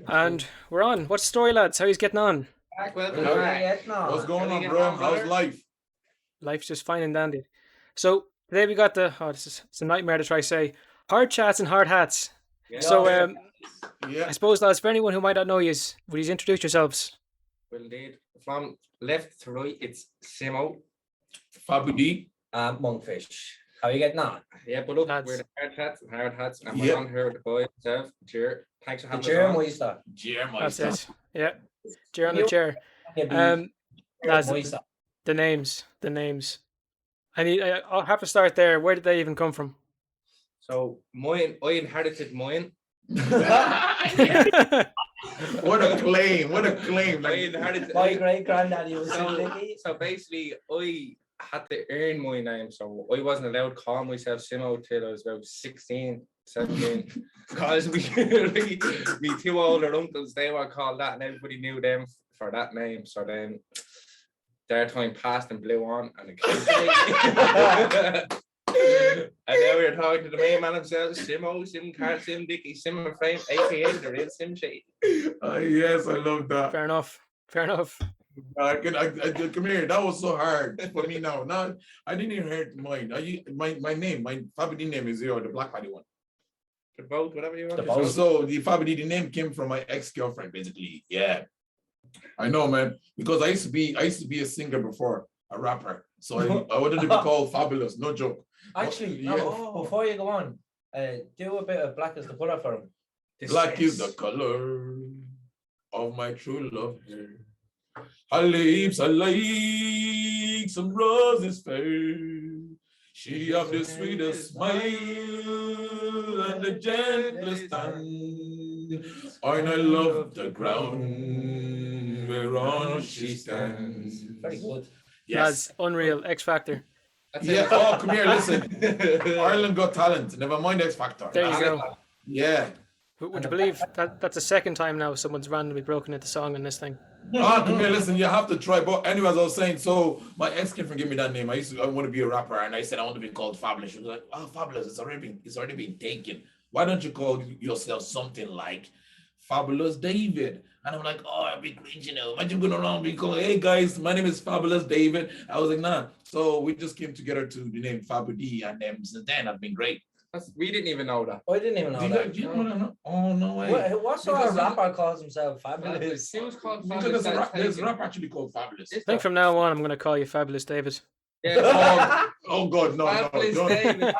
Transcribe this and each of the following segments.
And we're on. What's the story, lads? How he's getting on? Welcome How back. What's going How you on, getting bro? on, How's brother? life? Life's just fine and dandy. So today we got it's a nightmare to try say hard chats and hard hats. Yeah. So Yeah. I Yeah. suppose, lads, for anyone who might not know you, would you introduce yourselves? Well, indeed. From left to right, it's Simo. Fabu D. Monkfish. How are you getting on? Yeah, but look, Lads. we're the hard hats, and Yeah. we're on here with the boys himself. Cheer. Thanks for The having chair us on. moista. Yeah, my That's son. it. Yeah, chair on the chair. Lads, Lads, the names. I'll have to start there. Where did they even come from? So, I inherited mine. What a claim! What a claim! I Like, inherited My great granddaddy was So- Dicky. So basically, I had to earn my name, so I wasn't allowed to call myself Simo till I was about 16, 17. Because me two older uncles, they were called that, and everybody knew them for that name. So then their time passed and blew on, and it came to me. And then we were talking to the main man himself, Simo, Sim Car, Sim Dicky, Sim and Frame, aka the real Sim Shade. yes, I love that. Fair enough. Come here. That was so hard for me now. Now I didn't even hear mine. My name, my Fabu D name is the Black Paddy one. The boat, whatever you want The to boat. say. So the Fabu D, the name came from my ex-girlfriend, basically. Yeah, I know, man. Because I used to be a singer before, a rapper. So I wanted to be called Fabulous. No joke. Actually, Yeah. before you go on, do a bit of Black is the Colour for him. Black is the color of my true love. Her lips are like some roses fair. She have the sweetest smile and the gentlest tongue. And I love the ground whereon she stands. Very good. Yes. Lads, unreal. X Factor. That's Yeah. it. Oh, come here. Listen. Ireland Got Talent. Never mind X Factor. There you go. Yeah. Would you believe that that's the second time now someone's randomly broken into song in this thing? Come here, listen, you have to try. But anyways, I was saying, so my ex-girlfriend gave me that name. I want to be a rapper, and I said I want to be called Fabulous. She was like, oh, Fabulous, it's already been taken. Why don't you call yourself something like Fabulous David? And I'm like, oh, I'd be cringe, Imagine going around being called, hey guys, my name is Fabulous David. I was like, nah. So we just came together to the name Fabu D, and since then I've been great. We didn't even know that. I didn't even know that. Do you know? Oh no way. What sort of rapper calls himself Fabulous. Fabulous? He was called Because Fabulous. there's a rap actually called Fabulous. I think from now on I'm going to call you Fabulous David. Yeah, Oh God, no. Fabulous Don't. David.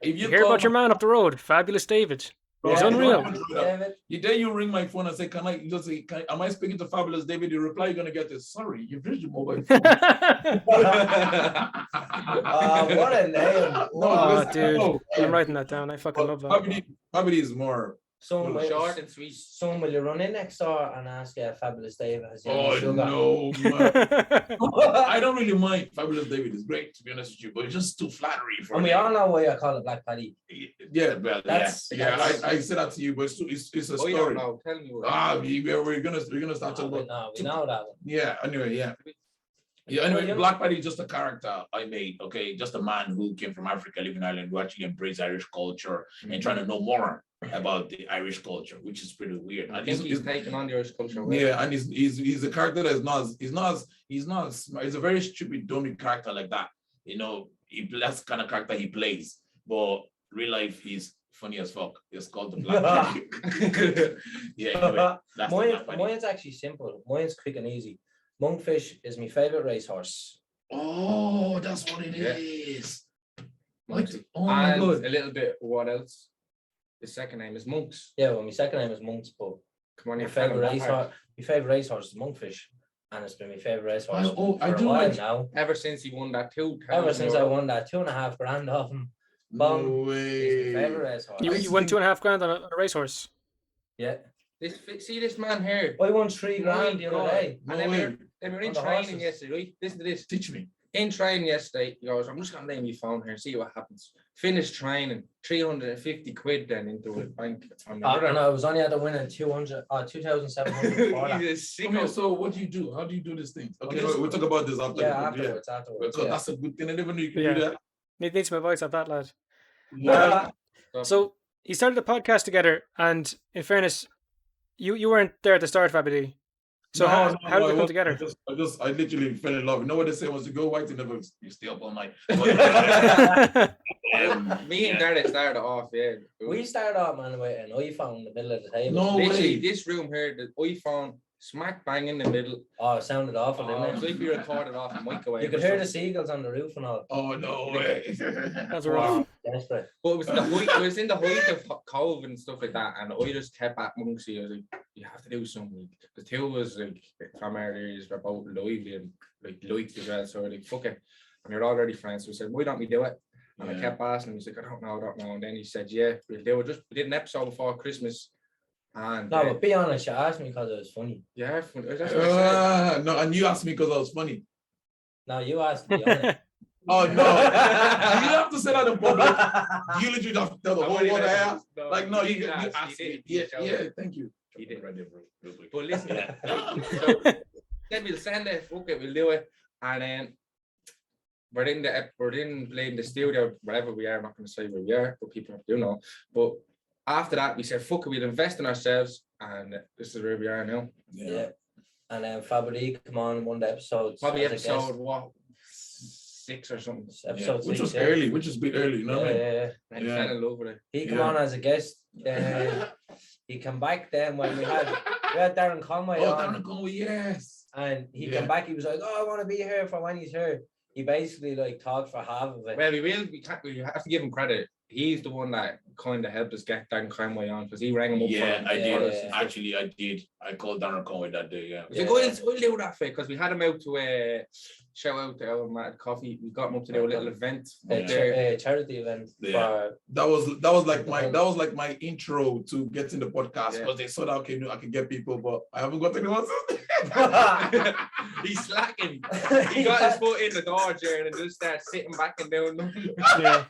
If You hear about your man up the road, Fabulous David. He's unreal. David. You dare you ring my phone and say, am I speaking to Fabulous David? The reply you're gonna get is, sorry, you've reached your mobile phone. What a name. Oh, dude. I'm writing that down. I fucking love that. Fabu D is more. Someone will, Short and sweet. someone will you run in next door and ask Fabulous David has any Oh sugar? no, man. I don't really mind. Fabulous David is great, to be honest with you, but it's just too flattery for And me. we all know why I call it Black Paddy. Yeah, well, That's- I said that to you, but it's a Oh, you don't story. know. Tell me. We're gonna start talking about. We know that one. Yeah. Anyway, yeah. Yeah, anyway, Black Paddy is just a character I made, okay? Just a man who came from Africa, living in Ireland, who actually embraced Irish culture and trying to know more about the Irish culture, which is pretty weird. I And think he's taking on the Irish culture. yeah, and he's a character that he's a very stupid, dummy character like that. That's the kind of character he plays, but real life he's funny as fuck. It's called the Black Paddy. Yeah, anyway, that's the Black Paddy. Mine's actually simple. Mine's quick and easy. Monkfish is my favorite racehorse. Oh, that's what it Yeah. is. Oh my And god. a little bit. What else? His second name is Monks. Yeah, well, my second name is Monks, but Come on, my you're favorite racehorse is Monkfish, and it's been my favorite racehorse I for do a while like- now. Ever since he won that 2,000 Ever since I euro. won that $2.5 off him, No he's my way. favorite racehorse. You won $2.5 on a racehorse. Yeah, See this man here. I won $3,000 the other day. No And then way. we were in On the training horses. yesterday, right? Listen to this. Teach me. In training yesterday, he goes, I'm just gonna lay my phone here and see what happens. Finish training, 350 quid then into a bank. And I was only at the winning 2,700 for that. He's a Come here, sicko. so what do you do? How do you do this thing? Okay, Okay, we'll talk about this after. Yeah, afterwards. Because Yeah. that's a good thing. I never knew you could Yeah. do that. Needs my voice off that lad. Yeah. So he started a podcast together, and in fairness, You weren't there at the start, Fabu D. So how did I it come wasn't. together? I literally fell in love. You know what they say? Once you go white, you stay up all night. Me and Gareth started off, yeah. We started off, man, with an iPhone in the middle of the table. No Literally, way. this room here, the iPhone smack bang in the middle. Oh, it sounded awful, Oh, didn't it's it? like we recorded off a microwave. You could hear the seagulls on the roof and all. Oh no way. That's rough. Desperate. But it was in the height of COVID and stuff like that, and I just kept at Monksy. I was like, you have to do something. The two of us, like, from our areas, were both lively and like liked as well. So we're like, fuck it. And we were already friends. So we said, why don't we do it? And I kept asking him, he's like, I don't know. And then he said, yeah, we'll do it. We did an episode before Christmas. And No, but be honest, you asked me because it was funny. yeah, that's what I said. No, and you asked me because I was funny. No, you asked me. Honest. Oh no. You have to say that in public. You literally have to tell the I whole won't world even- I asked. no, Like, no, he you didn't ask, asked he me. did. Yeah, thank you. He did. Right there, bro. But listen, so then we'll send it, fuck it, we'll do it. And then we're in the studio, wherever we are. I'm not going to say where we are, but people do know. But after that, we said, fuck it, we'll invest in ourselves. And this is where we are now. Yeah. And then Fabu D come on one of the episodes. Probably as a guest. episode, what, 6 or something. Episode Which 6, was yeah. early, which is a bit early, you know what I mean? Yeah. And he fell in love with it. He come Yeah. on as a guest. He come back then when we had Darren Conway Oh, on, Darren Conway, yes. and he Yeah. came back. He was like, "Oh, I want to be here for when he's here." He basically like talked for half of it. Well, we have to give him credit. He's the one that kind of helped us get Dan Conway on because he rang him up. Yeah, for I for did. us. Actually, I did. I called Darren Conway that day, yeah. He's like, we'll do that for because we had him out to shout out to our Mad Coffee. We got him up to do a little event up there. A charity event. Yeah. For, That was like my intro to getting the podcast because they saw that okay, I can get people, but I haven't got anyone since. He's slacking. He got his foot in the door, Jared, and just started sitting back and doing nothing. Yeah.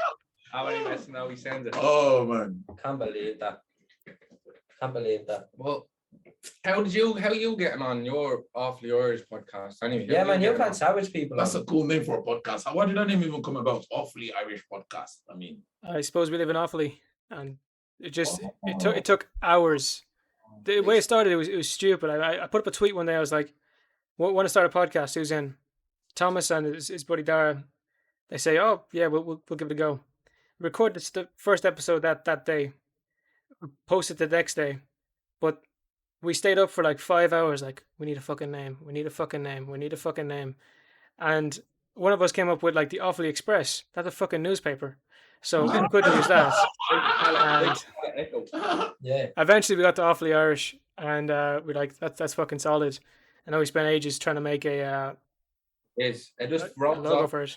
How many messing now he sends it. Oh man. Can't believe that. Can't believe that. Well, how you getting on your Awfully Irish podcast? Anyway, Yeah, man, you've getting had on? savage people. That's on. a cool name for a podcast. Why did that name even come about? Awfully Irish Podcast. I mean, I suppose we live in Offaly, and it took hours. The way it started, it was stupid. I put up a tweet one day. I was like, "Want to start a podcast? Who's in?" Thomas and his buddy Dara. They say, "Oh yeah, we'll give it a go." Record the first episode that day. Post it the next day, but we stayed up for like 5 hours. Like, we need a fucking name. We need a fucking name. We need a fucking name. And one of us came up with like the Awfully Express. That's a fucking newspaper. So we couldn't use that. And Yeah. eventually we got to Awfully Irish, and we're like, that's fucking solid. I know we spent ages trying to make a It just rocks logo off. for it.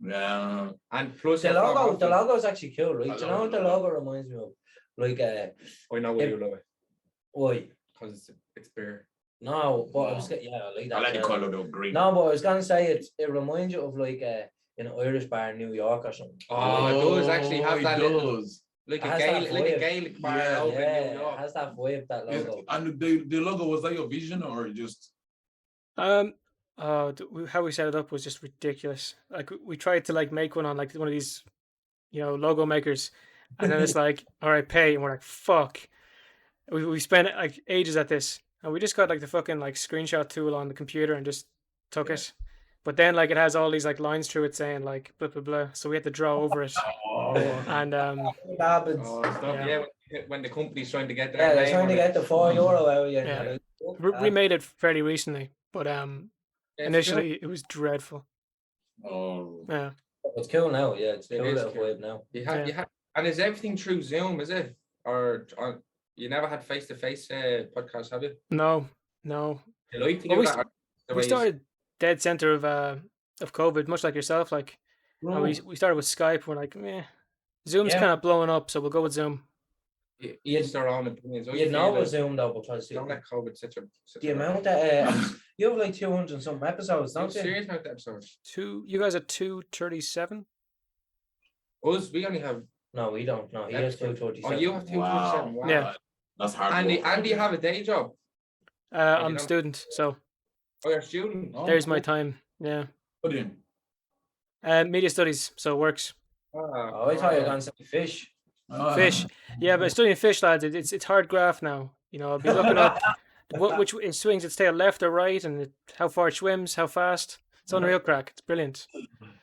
yeah. And plus The you're from logo is actually cool, right? I Do you know love what the it. logo reminds me of? Like, I know why you love it why? because it's beer. No, but I was I like that. I like the as well. color though, green. No, but I was gonna say it reminds you of like an Irish bar in New York or something. Oh, it does actually have it that little, does. like It a has that vibe. Gaelic bar Yeah. over in New Yeah, York. it has that vibe, that logo. And the logo, was that your vision or just How we set it up was just ridiculous. Like, we tried to like make one on like one of these, logo makers, and then it's like, all right, pay, and we're like, fuck. We spent like ages at this, and we just got like the fucking like screenshot tool on the computer and just took it. But then like it has all these like lines through it saying like blah blah blah, so we had to draw over it. And It happens. Oh, stuff, Yeah. when the company's trying to get Yeah, their they're name trying to on it. get the €4 out of you. and Yeah. you're like, "Fuck we that." made it fairly recently, but It's initially it was dreadful. oh Yeah. It's cool now, yeah. It's It cool is little cool. vibe now. You have, and is everything through Zoom? Is it you never had face to face podcasts, have you? No. You like to Well, do we that? or the We way you- started dead center of COVID, much like yourself. Like, and we started with Skype. We're like, Zoom's Yeah. kind of blowing up, so we'll go with Zoom. Each their own opinions. I You feel know like with Zoom though, because don't let COVID such a the amount that you have like 200 and some episodes, I'm don't you? serious about the episodes. You guys are 237. Us, we only have. No, we don't. No, he has Episode. 247. Oh, you have 247. Wow. Yeah. that's hard. And do you have a day job? I'm don't- a student, so Oh, you're a student. Oh, there's my cool. time. Yeah. Put in. Media studies, so it works. Oh, I thought you were going to say fish. Fish. Yeah, but studying fish, lads, it's hard graft now. You know, I'll be looking up which it swings its tail left or right, and how far it swims, how fast. It's unreal crack. It's brilliant.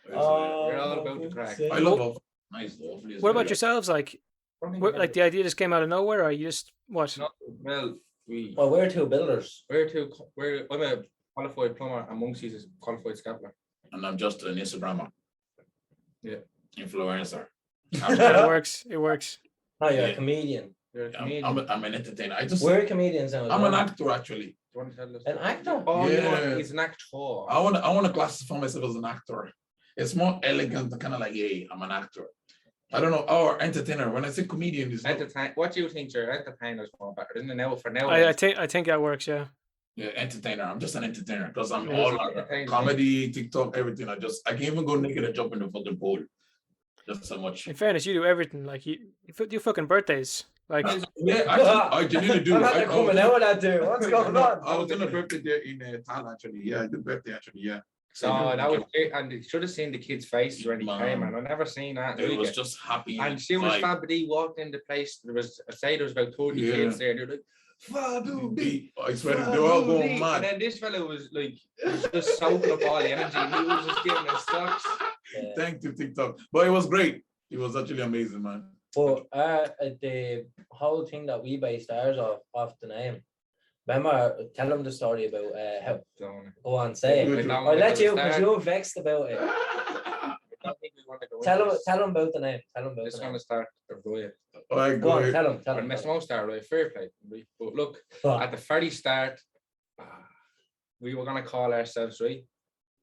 We're all about the crack. I love how nice. Hopefully it's What very about yourselves? Like the idea just came out of nowhere, or you just what? No, well, Well, we're two builders. I'm a qualified plumber, and Monksy's is a qualified scabbler. And I'm just an Instagrammer. Yeah. Influencer. It works. It works. Oh, you're Yeah. a comedian. You're a Yeah, comedian. I'm an entertainer. I just We're comedians now. as I'm an well. actor actually. Do you want to tell us? An actor? Oh, you know what? Yeah. He's an actor. I wanna classify myself as an actor. It's more elegant, kind of like, hey, I'm an actor. I don't know, or entertainer. When I say comedian, is What do you think your entertainer's more better? Isn't it now for now? I think that works. Yeah. yeah, entertainer. I'm just an entertainer because I'm Yeah, all it's entertainer. comedy, TikTok, everything. I can even go naked and jump in the fucking pool. Just so much. In fairness, you do everything. Like you do fucking birthdays. Like Yeah, actually, I genuinely do. I'm not coming out with that, dude. What's going on? I was on a birthday there in Tal actually. Yeah, I did birthday actually. Yeah. Oh, that was great. And you should have seen the kids' faces when he came, man. I've never seen that. It was just happy. And as soon as vibe. Fabu D walked in the place, there was about 30 Yeah. kids there. They're like, Fabu D. I swear they were all Fabu going D. mad. And then this fella was like, he was just soaking up all the energy. He was just giving us stocks. Yeah. Thank you, TikTok. But it was great. It was actually amazing, man. But the whole thing that we based ours off the name. Remember, tell them the story about how. Go on, say it. Good. I'll let you because you're vexed about it. I don't think we want to go Tell into them, this. tell them about the name. Tell them about This the going name. to start a riot. All right, Go go on, ahead. tell them. Tell Or them. Miss Most start right, fair play. Right? But look, Go on. at the very start, we were gonna call ourselves right,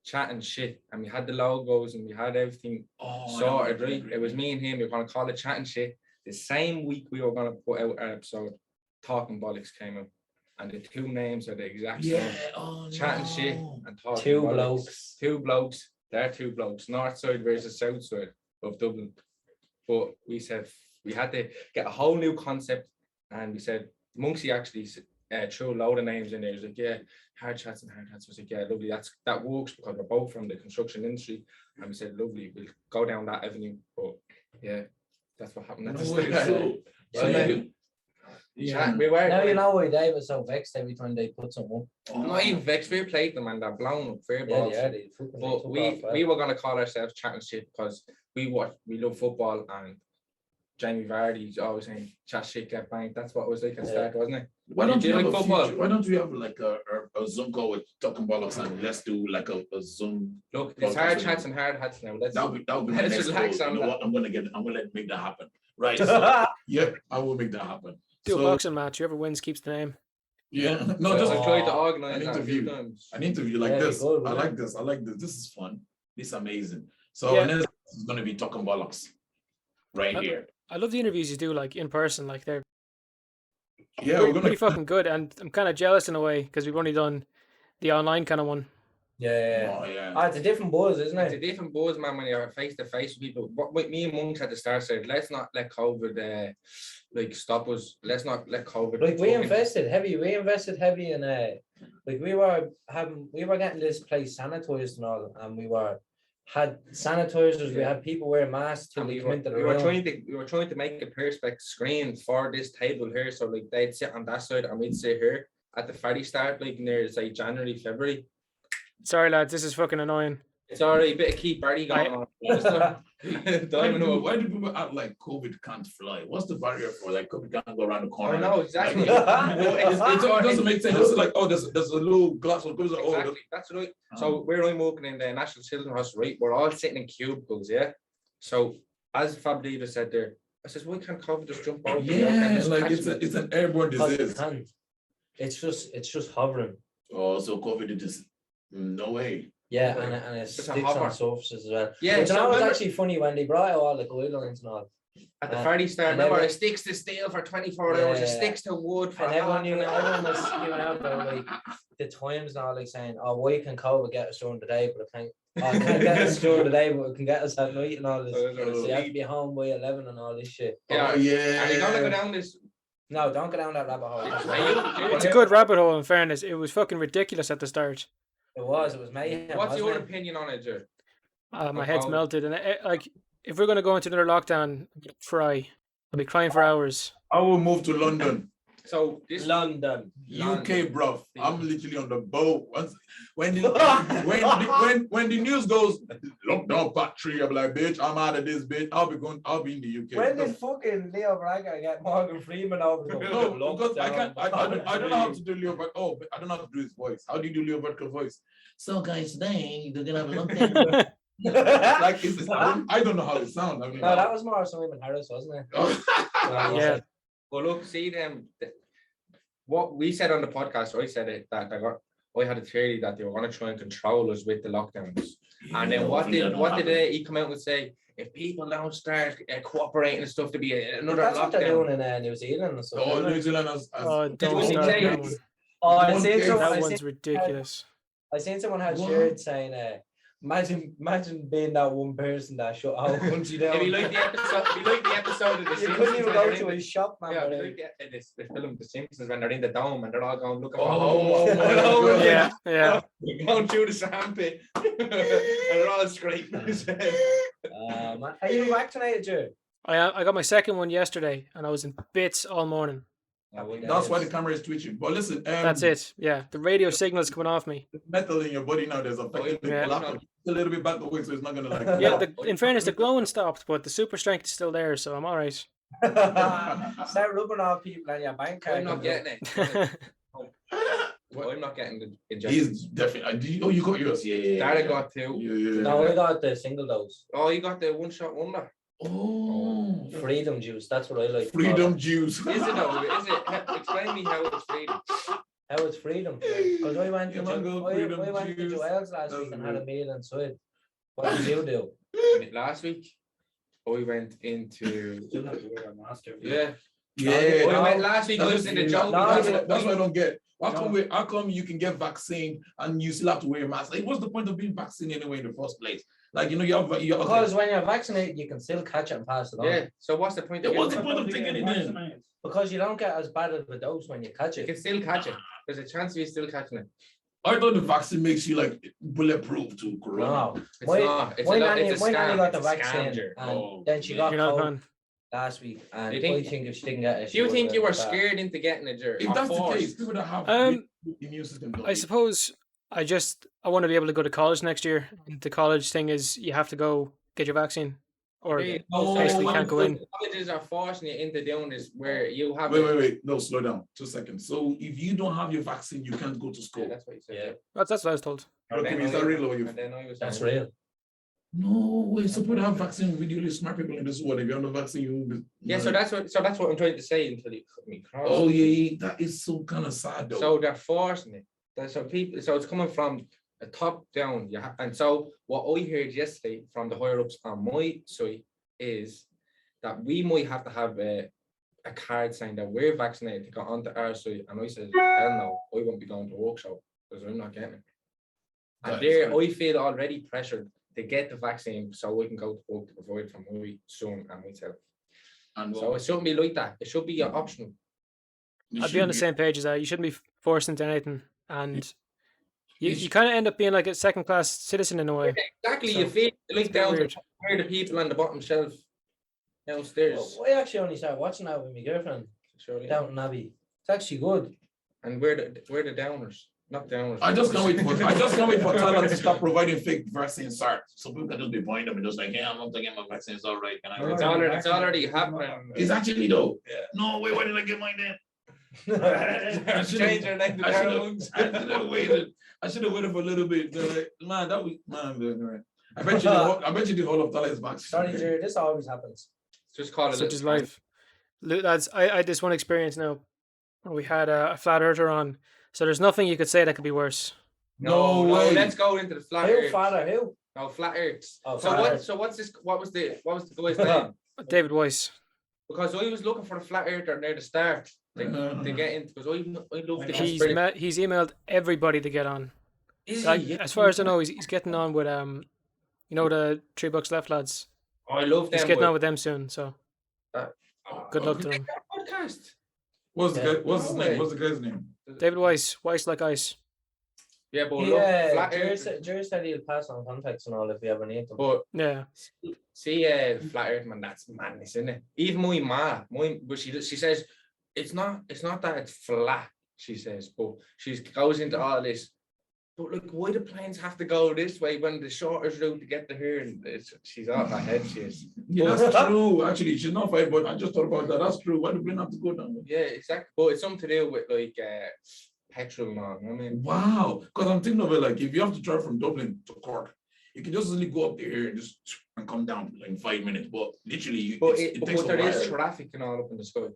chatting shit, and we had the logos and we had everything Oh, sorted, no, right? It was me and him. We were gonna call it chatting shit. The same week we were gonna put out our episode, Talking Bollocks came out, and the two names are the exact Yeah. same. Oh, Chatting no. shit and talking Two bollocks. blokes. Two blokes. They're two blokes. North side versus south side of Dublin. But we said we had to get a whole new concept, and we said Monksy actually threw a load of names in there. He was like, yeah, hard chats and hard chats. I was like, yeah, lovely. That works because we're both from the construction industry. And we said, lovely, we'll go down that avenue. But yeah, that's what happened. That's No way, so- So so then- yeah. we were. Now you know why Dave was so vexed every time they put something up. I'm not even vexed. We played them and they're blown up. Fair Yeah, balls. yeah, they fucking But took we off, were gonna call ourselves chatting shit because we love football, and Jamie Vardy's always saying chat shit, get banged. That's what it was like at the start, wasn't it? Why don't Do you you have like a football? future? Why don't we have like a Zoom call with Talking Bollocks and let's do like a Zoom. Look, it's hard chats and hard hats now. Let's That would be my Let's next relax goal. on You know that. what? I'm gonna make that happen. Right. So, yeah, I will make that happen. do a So, boxing match. Whoever wins keeps the name. yeah, no, I just tried to Oh, organise an that a few interview. times. an interview like Yeah, this. good, I yeah. like this. I like this. This is fun. This is amazing. So Yeah. next is gonna be Talking Bollocks right Uh, here. I love the interviews you do like in person. Like they're Yeah, pretty, we're gonna pretty fucking good, and I'm kind of jealous in a way because we've only done the online kind of one. Yeah. Oh, yeah. Ah, it's a different buzz, isn't It's a it? different buzz, man, when you're face to face with people. What me and Monks at the start said, let's not let COVID like stop us. Let's not let COVID. Like we fucking- invested heavy in like we were getting this place sanitized and all, and we had sanitizers, we had people wearing masks till And they we come were, into the we were room. trying to make a perspex screen for this table here, so like they'd sit on that side and we'd sit here at the very start, like near say January, February. Sorry, lads, this is fucking annoying. It's already a bit of keep Barry going on. Why do people act like COVID can't fly? What's the barrier for like COVID can't go around the corner? I know exactly. Like, No, it doesn't make sense. It's like, oh, there's a little glass of COVID. Oh, Exactly. That's right. So where I'm working in the National Children's Hospital, right? We're all sitting in cubicles, yeah. So as Fabu D just said there, I says, why can't COVID just jump over? the rock and yeah, just like catch me?" it's an airborne Because it disease. can. It's just hovering. Oh, so COVID is just no way. Yeah, Okay. and it Just a sticks hover. on surfaces as well. Yeah, But so you know, it was remember- actually funny when they brought out all the guidelines and all. At the Uh, very start, and remember, everyone- it sticks to steel for 24 hours, it Yeah. sticks to wood for And everyone half knew, an hour. everyone was spewing out about like the times and all, like saying, "Oh, why can COVID get us during the day, but it can't get us during the day, but it can get us at night and all this." So you have to be home by 11 and all this shit. Yeah. Oh, yeah. And you're gonna go down this. No, don't go down that rabbit hole. That's Are not- you- It's a good rabbit hole. In fairness, it was fucking ridiculous at the start. It was mayhem. What's your wasn't it? opinion on it, Joe? My Of head's how- melted, and like if we're gonna go into another lockdown, I'll be crying for hours. I will move to London So this London. UK, bruv. I'm literally on the boat. When the news goes, lockdown part 3, I'm like, bitch, I'm out of this, bitch. I'll be in the UK. When did fucking Leo Braga get Morgan Freeman over the No, because I don't know how to do Leo, but I don't know how to do his voice. How do you do Leo vertical voice? So guys, today they're gonna have a lockdown. Like I don't know how it sounds. I mean, no, that was more Simon Harris, wasn't it? Yeah. Well, look, see them. What we said on the podcast, I said it that I had a theory that they were going to try and control us with the lockdowns. And then what did he come out and say? If people don't start cooperating and stuff, to be another That's lockdown. what they're doing in New Zealand and stuff. Oh, New Zealand has don't start that one. Oh, That one's ridiculous. I seen someone had shared saying, imagine being that one person that shut our country down. If you like the episode of The You Simpsons, couldn't even when go they're to in his shop, man. Yeah, but, like the film The Simpsons when they're in the dome and they're all going looking Oh, for my Yeah, yeah. They're going through the sandpit and they're all scraping his head. man. Are you vaccinated, Joe? I got my second one yesterday, and I was in bits all morning. That's why the camera is twitching. But listen, That's it. Yeah, the radio signal's coming off me. the metal in your body now, there's affecting the Yeah. laptop. It's a little bit back away, so it's not gonna like. Yeah, in fairness, the glowing stopped, but the super strength is still there, so I'm all right. Start rubbing off people on your bank card. I'm not getting it. I'm not getting the injection. He's definitely. You got yours, yeah. Dad got two. Yeah. No, I got the single dose. Oh, you got the one shot wonder. Oh, Freedom juice. That's what I like. freedom juice. Is it though? Is it? Explain me how it's freedom. How it's freedom. Because I went to Yeah, man, go freedom I went to juice. Joel's last That's week and had a good. meal inside. What did you do? Last week, I went into Still have to wear a mask every day. yeah. Yeah, I went last week. I was in the jungle. That's what I don't get. How come you can get vaccine and you still have to wear a mask? Like, what's the point of being vaccinated anyway in the first place? Like, you know, you have Because when you're vaccinated, you can still catch it and pass it on. Yeah. So what's the point? Yeah, Of what's the getting point of taking it then? Because you don't get as bad of a dose when you catch it? You it. can still catch it. There's a chance of you still catching it. I thought the vaccine makes you like bulletproof to corona. No. It's My- not. It's My a nanny scam. got the It's a vaccine scamger. and Oh, then she got You're not COVID gone. last week. And You think- I think if she didn't get it, Do you she think you were would've been bad. scared into getting a jerk? If that's the case, people that have immune system don't I suppose I want to be able to go to college next year. And the college thing is you have to go get your vaccine, or Yeah, basically so can't go in. Colleges are forcing you into doing this where you have. Wait. No, slow down. 2 seconds. So if you don't have your vaccine, you can't go to Yeah, school. that's what you said. Yeah. That's what I was told. And Okay, then is that real or you? and then I was That's saying- real. No, we're supposed to have vaccine. We really smart people in this world. If you have no vaccine, you won't be. Yeah, so that's what I'm trying to say until you cut me cross. Oh yeah, that is so kind of sad though. So they're forcing it. So it's coming from a top down. Yeah, and so what I heard yesterday from the higher ups on my side is that we might have to have a card saying that we're vaccinated to go onto our side. And I said, hell no, I won't be going to a workshop because I'm not getting it. And That is there, good. I feel already pressured to get the vaccine so we can go to work to provide for my son and myself. And So it shouldn't be like that. It should be optional. I'd be on the same page as that. You shouldn't be forced into anything, and you kind of end up being like a second class citizen in a way. Exactly, So, you feel It's like a bit down to weird. where the people on the bottom shelf downstairs. Well, I actually only started watching that with my girlfriend, Surely. Downton Abbey. It's actually good. And we're the downers, not downers. I just can't wait for Thailand to stop providing fake vaccine starts. So people can just be buying them and just like, yeah, I'm not taking my vaccine, it's all right. Can I It's already happening. It's actually though. Yeah. No, wait, why did I get mine then? Change your name to I should Darwin's. have waited. I should have waited for a little bit. They're like, man, that was man. I bet you the whole of Thailand is vaccine. Sorry, Jerry, this always happens. Just call it. Such is life. Lads, I had this one experience now. We had a flat earther on, so there's nothing you could say that could be worse. No way. Let's go into the flat Who, earth. father, who? No, flat earth. Oh, So flat what? earth. So what's this? What was the guy's name? David Weiss. Because I was looking for the flat earther near the start to get into. Because I love the He's conspiracy. he's emailed everybody to get on. As far as I know, he's getting on with you know, the 3 Bucks Left lads. I love them. He's getting but- on with them soon. So good luck to them. Podcast. What's the Yeah. guy? What's his No name? way. What's the guy's name? David Weiss like ice. Yeah, but look, Yeah, flat Jerry earth. said he'll pass on contacts and all if we ever need them. But Yeah. see, flat earth man, that's madness, isn't it? Even my ma, but she says it's not that it's flat, she says, but she goes into all this. But look, why do planes have to go this way when the shortest route to get to here? And she's off her head, she is. Yeah, that's true. Actually, she's not fighting, but I just thought about that. That's true. Why do we have to go down there? Yeah, exactly. But it's something to do with like petrol and all. You know what I mean, Wow. Because I'm thinking of it like if you have to travel from Dublin to Cork, you can just easily go up there and come down like in 5 minutes. But literally, it takes a there is while. traffic and all up in the sky.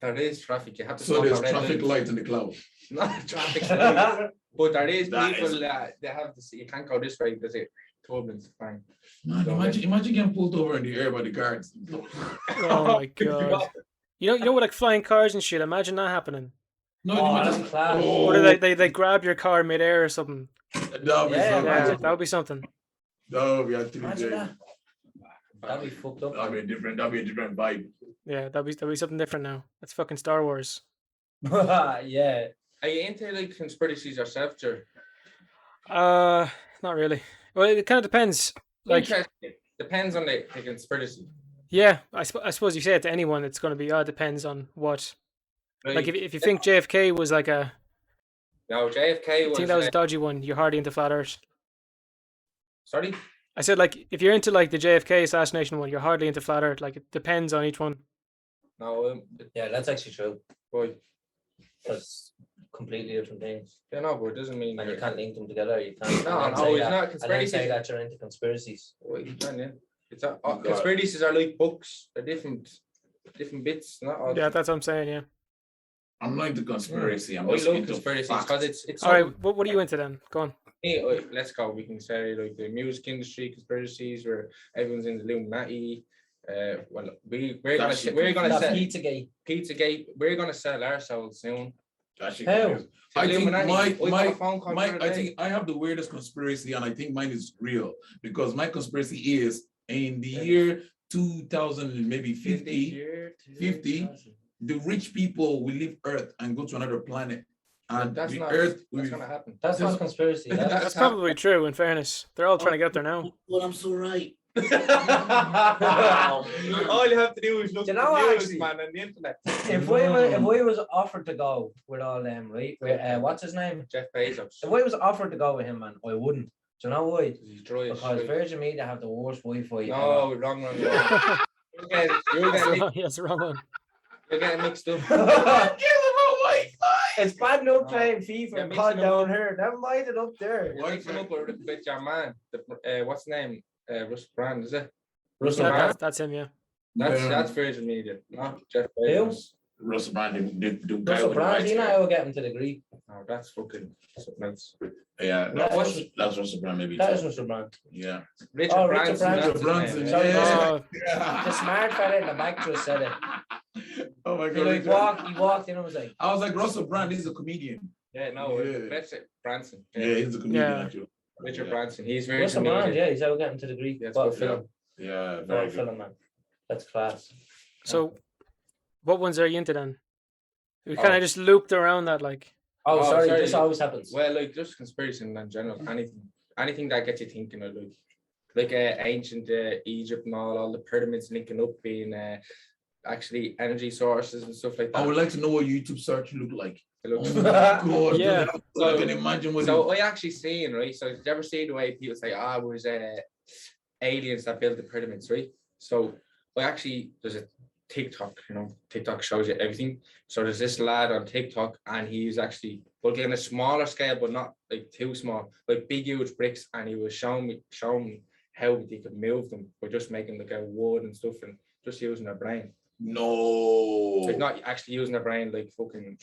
There is traffic. You have to So stop there's at red traffic lights. lights in the cloud. Not traffic lights. But there is That people is- that they have to see. You can't go this way because it turbulence. Fine. Man, imagine getting pulled over in the air by the guards. Oh my god. You know with like flying cars and shit. Imagine that happening. No, Oh, imagine. that's class. Or they grab your car midair or something. That would be Yeah, something. Yeah, imagine. that would be something. That would be actually Imagine great. that. That'd be fucked up. That'd be a different vibe. Yeah, that'd be something different now. That's fucking Star Wars. Yeah. Are you into like conspiracies yourself, Jer? Not really. Well, it kind of depends. Like, Interesting. Depends on the conspiracy. yeah, I suppose you say it to anyone, it's going to be, it depends on what. Like, if you think JFK was like a, no, JFK I was. think that was a dodgy one, you're hardly into flat Earth. Sorry. I said, like, if you're into like the JFK assassination one, you're hardly into flat Earth. Like, it depends on each one. No, Yeah, that's actually true. boy. That's completely different things. Yeah, no, but it doesn't mean And you you're- can't link them together. You can't. No, and then no, say it's that- not And then conspiracies. say that you're into conspiracies. Well, you can, yeah. It's God. conspiracies are like books. They're different bits. Not all. Yeah, that's what I'm saying, yeah. I'm not into conspiracy. I'm I just love into conspiracies facts. because it's. All right, what are you into then? Go on. Hey, let's go. We can say like the music industry conspiracies where everyone's in the Illuminati. Well, we're gonna That's we're gonna That's sell Pizzagate. Pizzagate. We're gonna sell our souls soon. Actually, How? I think Illuminati. We got a phone call the other I day. think I have the weirdest conspiracy, and I think mine is real because my conspiracy is in the year 2000, maybe 50, 50, the rich people will leave Earth and go to another planet, and That's the not. Earth will That's be. gonna happen. That's not conspiracy. That's That's probably true, in fairness. They're all trying to get there now. Well, I'm so right. All you have to do is look You at know, the news, actually- man, on the internet. if we was offered to go with all them, right? What's his name? Jeff Bezos. If we was offered to go with him, man, I wouldn't. Do you know why? He's dry as Because shit. Virgin Media have the worst Wi-Fi. No, wrong. You're getting mixed up. It's bad enough playing Yeah, FIFA and mixing COD them down up. here. Never mind it up there. You're mixing up with your man. What's his name? Russ Brand, is it? Russell Yeah, Brand. that's him, yeah. That's Virgin Media, not Jeff Bezos. Russell Brand, the guy Russell with the Brand, white you know hair. how we get him to the Greek. No, that's fucking something else. Yeah, That that's Russell Brand, maybe. That is too. Russell Brand. Yeah. Richard Oh, Branson. Richard Branson. that's his Branson, name, Sorry, yeah. Oh, The smart fella in the back just said it. Oh my He god. like Richard. he walked in and was like, I was like, Russell Brand is a comedian. Yeah, no, Yeah. that's it. Branson. Yeah, he's a comedian Yeah. actually. Richard Yeah. Branson. He's Russell Virgin Brand, Media. yeah, he's how we get him to the Greek. Yeah, it's What a good, film. Yeah, What very a good. film, man. That's class. so what ones are you into then? We Oh. kind of just looped around that, like. Oh, Oh, sorry, sorry. this always happens. Well, like just conspiracy in general, anything that gets you thinking of like ancient Egypt and all the pyramids linking up being actually energy sources and stuff like that. I would like to know what YouTube search look like. It looks- Oh my god. Yeah. I can imagine what So I actually seen, right? So did you ever see the way people say, it was aliens that built the pyramids, right? So there's a TikTok, TikTok shows you everything. So there's this lad on TikTok and he's actually looking on a smaller scale, but not like too small, like big huge bricks, and he was showing me how they could move them by just making like a wood and stuff and just using their brain. No. Like not actually using their brain like fucking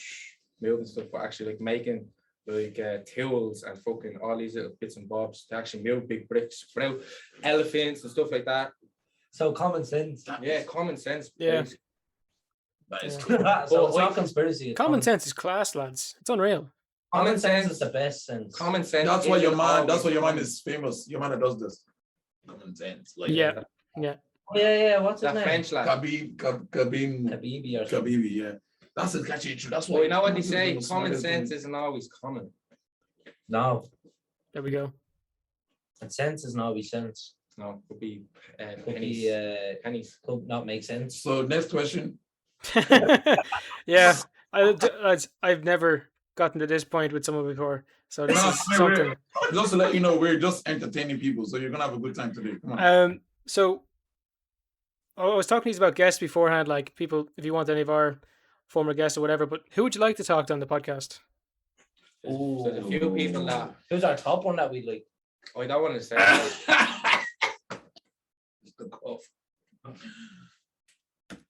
moving stuff, but actually like making like tools and fucking all these little bits and bobs to actually move big bricks without elephants and stuff like that. So common sense. Yeah, common sense. Yeah. basically. That is Yeah. cool. So it's Well, not conspiracy. It's Common sense is class, lads. It's unreal. Common sense is the best sense. Common sense. That's why your isn't man. That's always why your man common. is famous. Your man that does this. Common sense. Like Yeah. Yeah, what's his That name? French lad. Kabim. Habibi or something. Kabibi. Yeah. That's actually true. That's why. Well, you know what they that's say? the Common smartest sense thing. isn't always common. No, There we go. and sense is not always sense. No, could be Could pennies. be, Pennies. could not make sense. So next question. Yeah, I've never gotten to this point with someone before, so this No, is something. just to let you know, we're just entertaining people, so you're gonna have a good time today. Come on. So I was talking to you about guests beforehand, like people, if you want any of our former guests or whatever. But who would you like to talk to on the podcast? There's a few people that Who's our top one that we like? I don't want to say.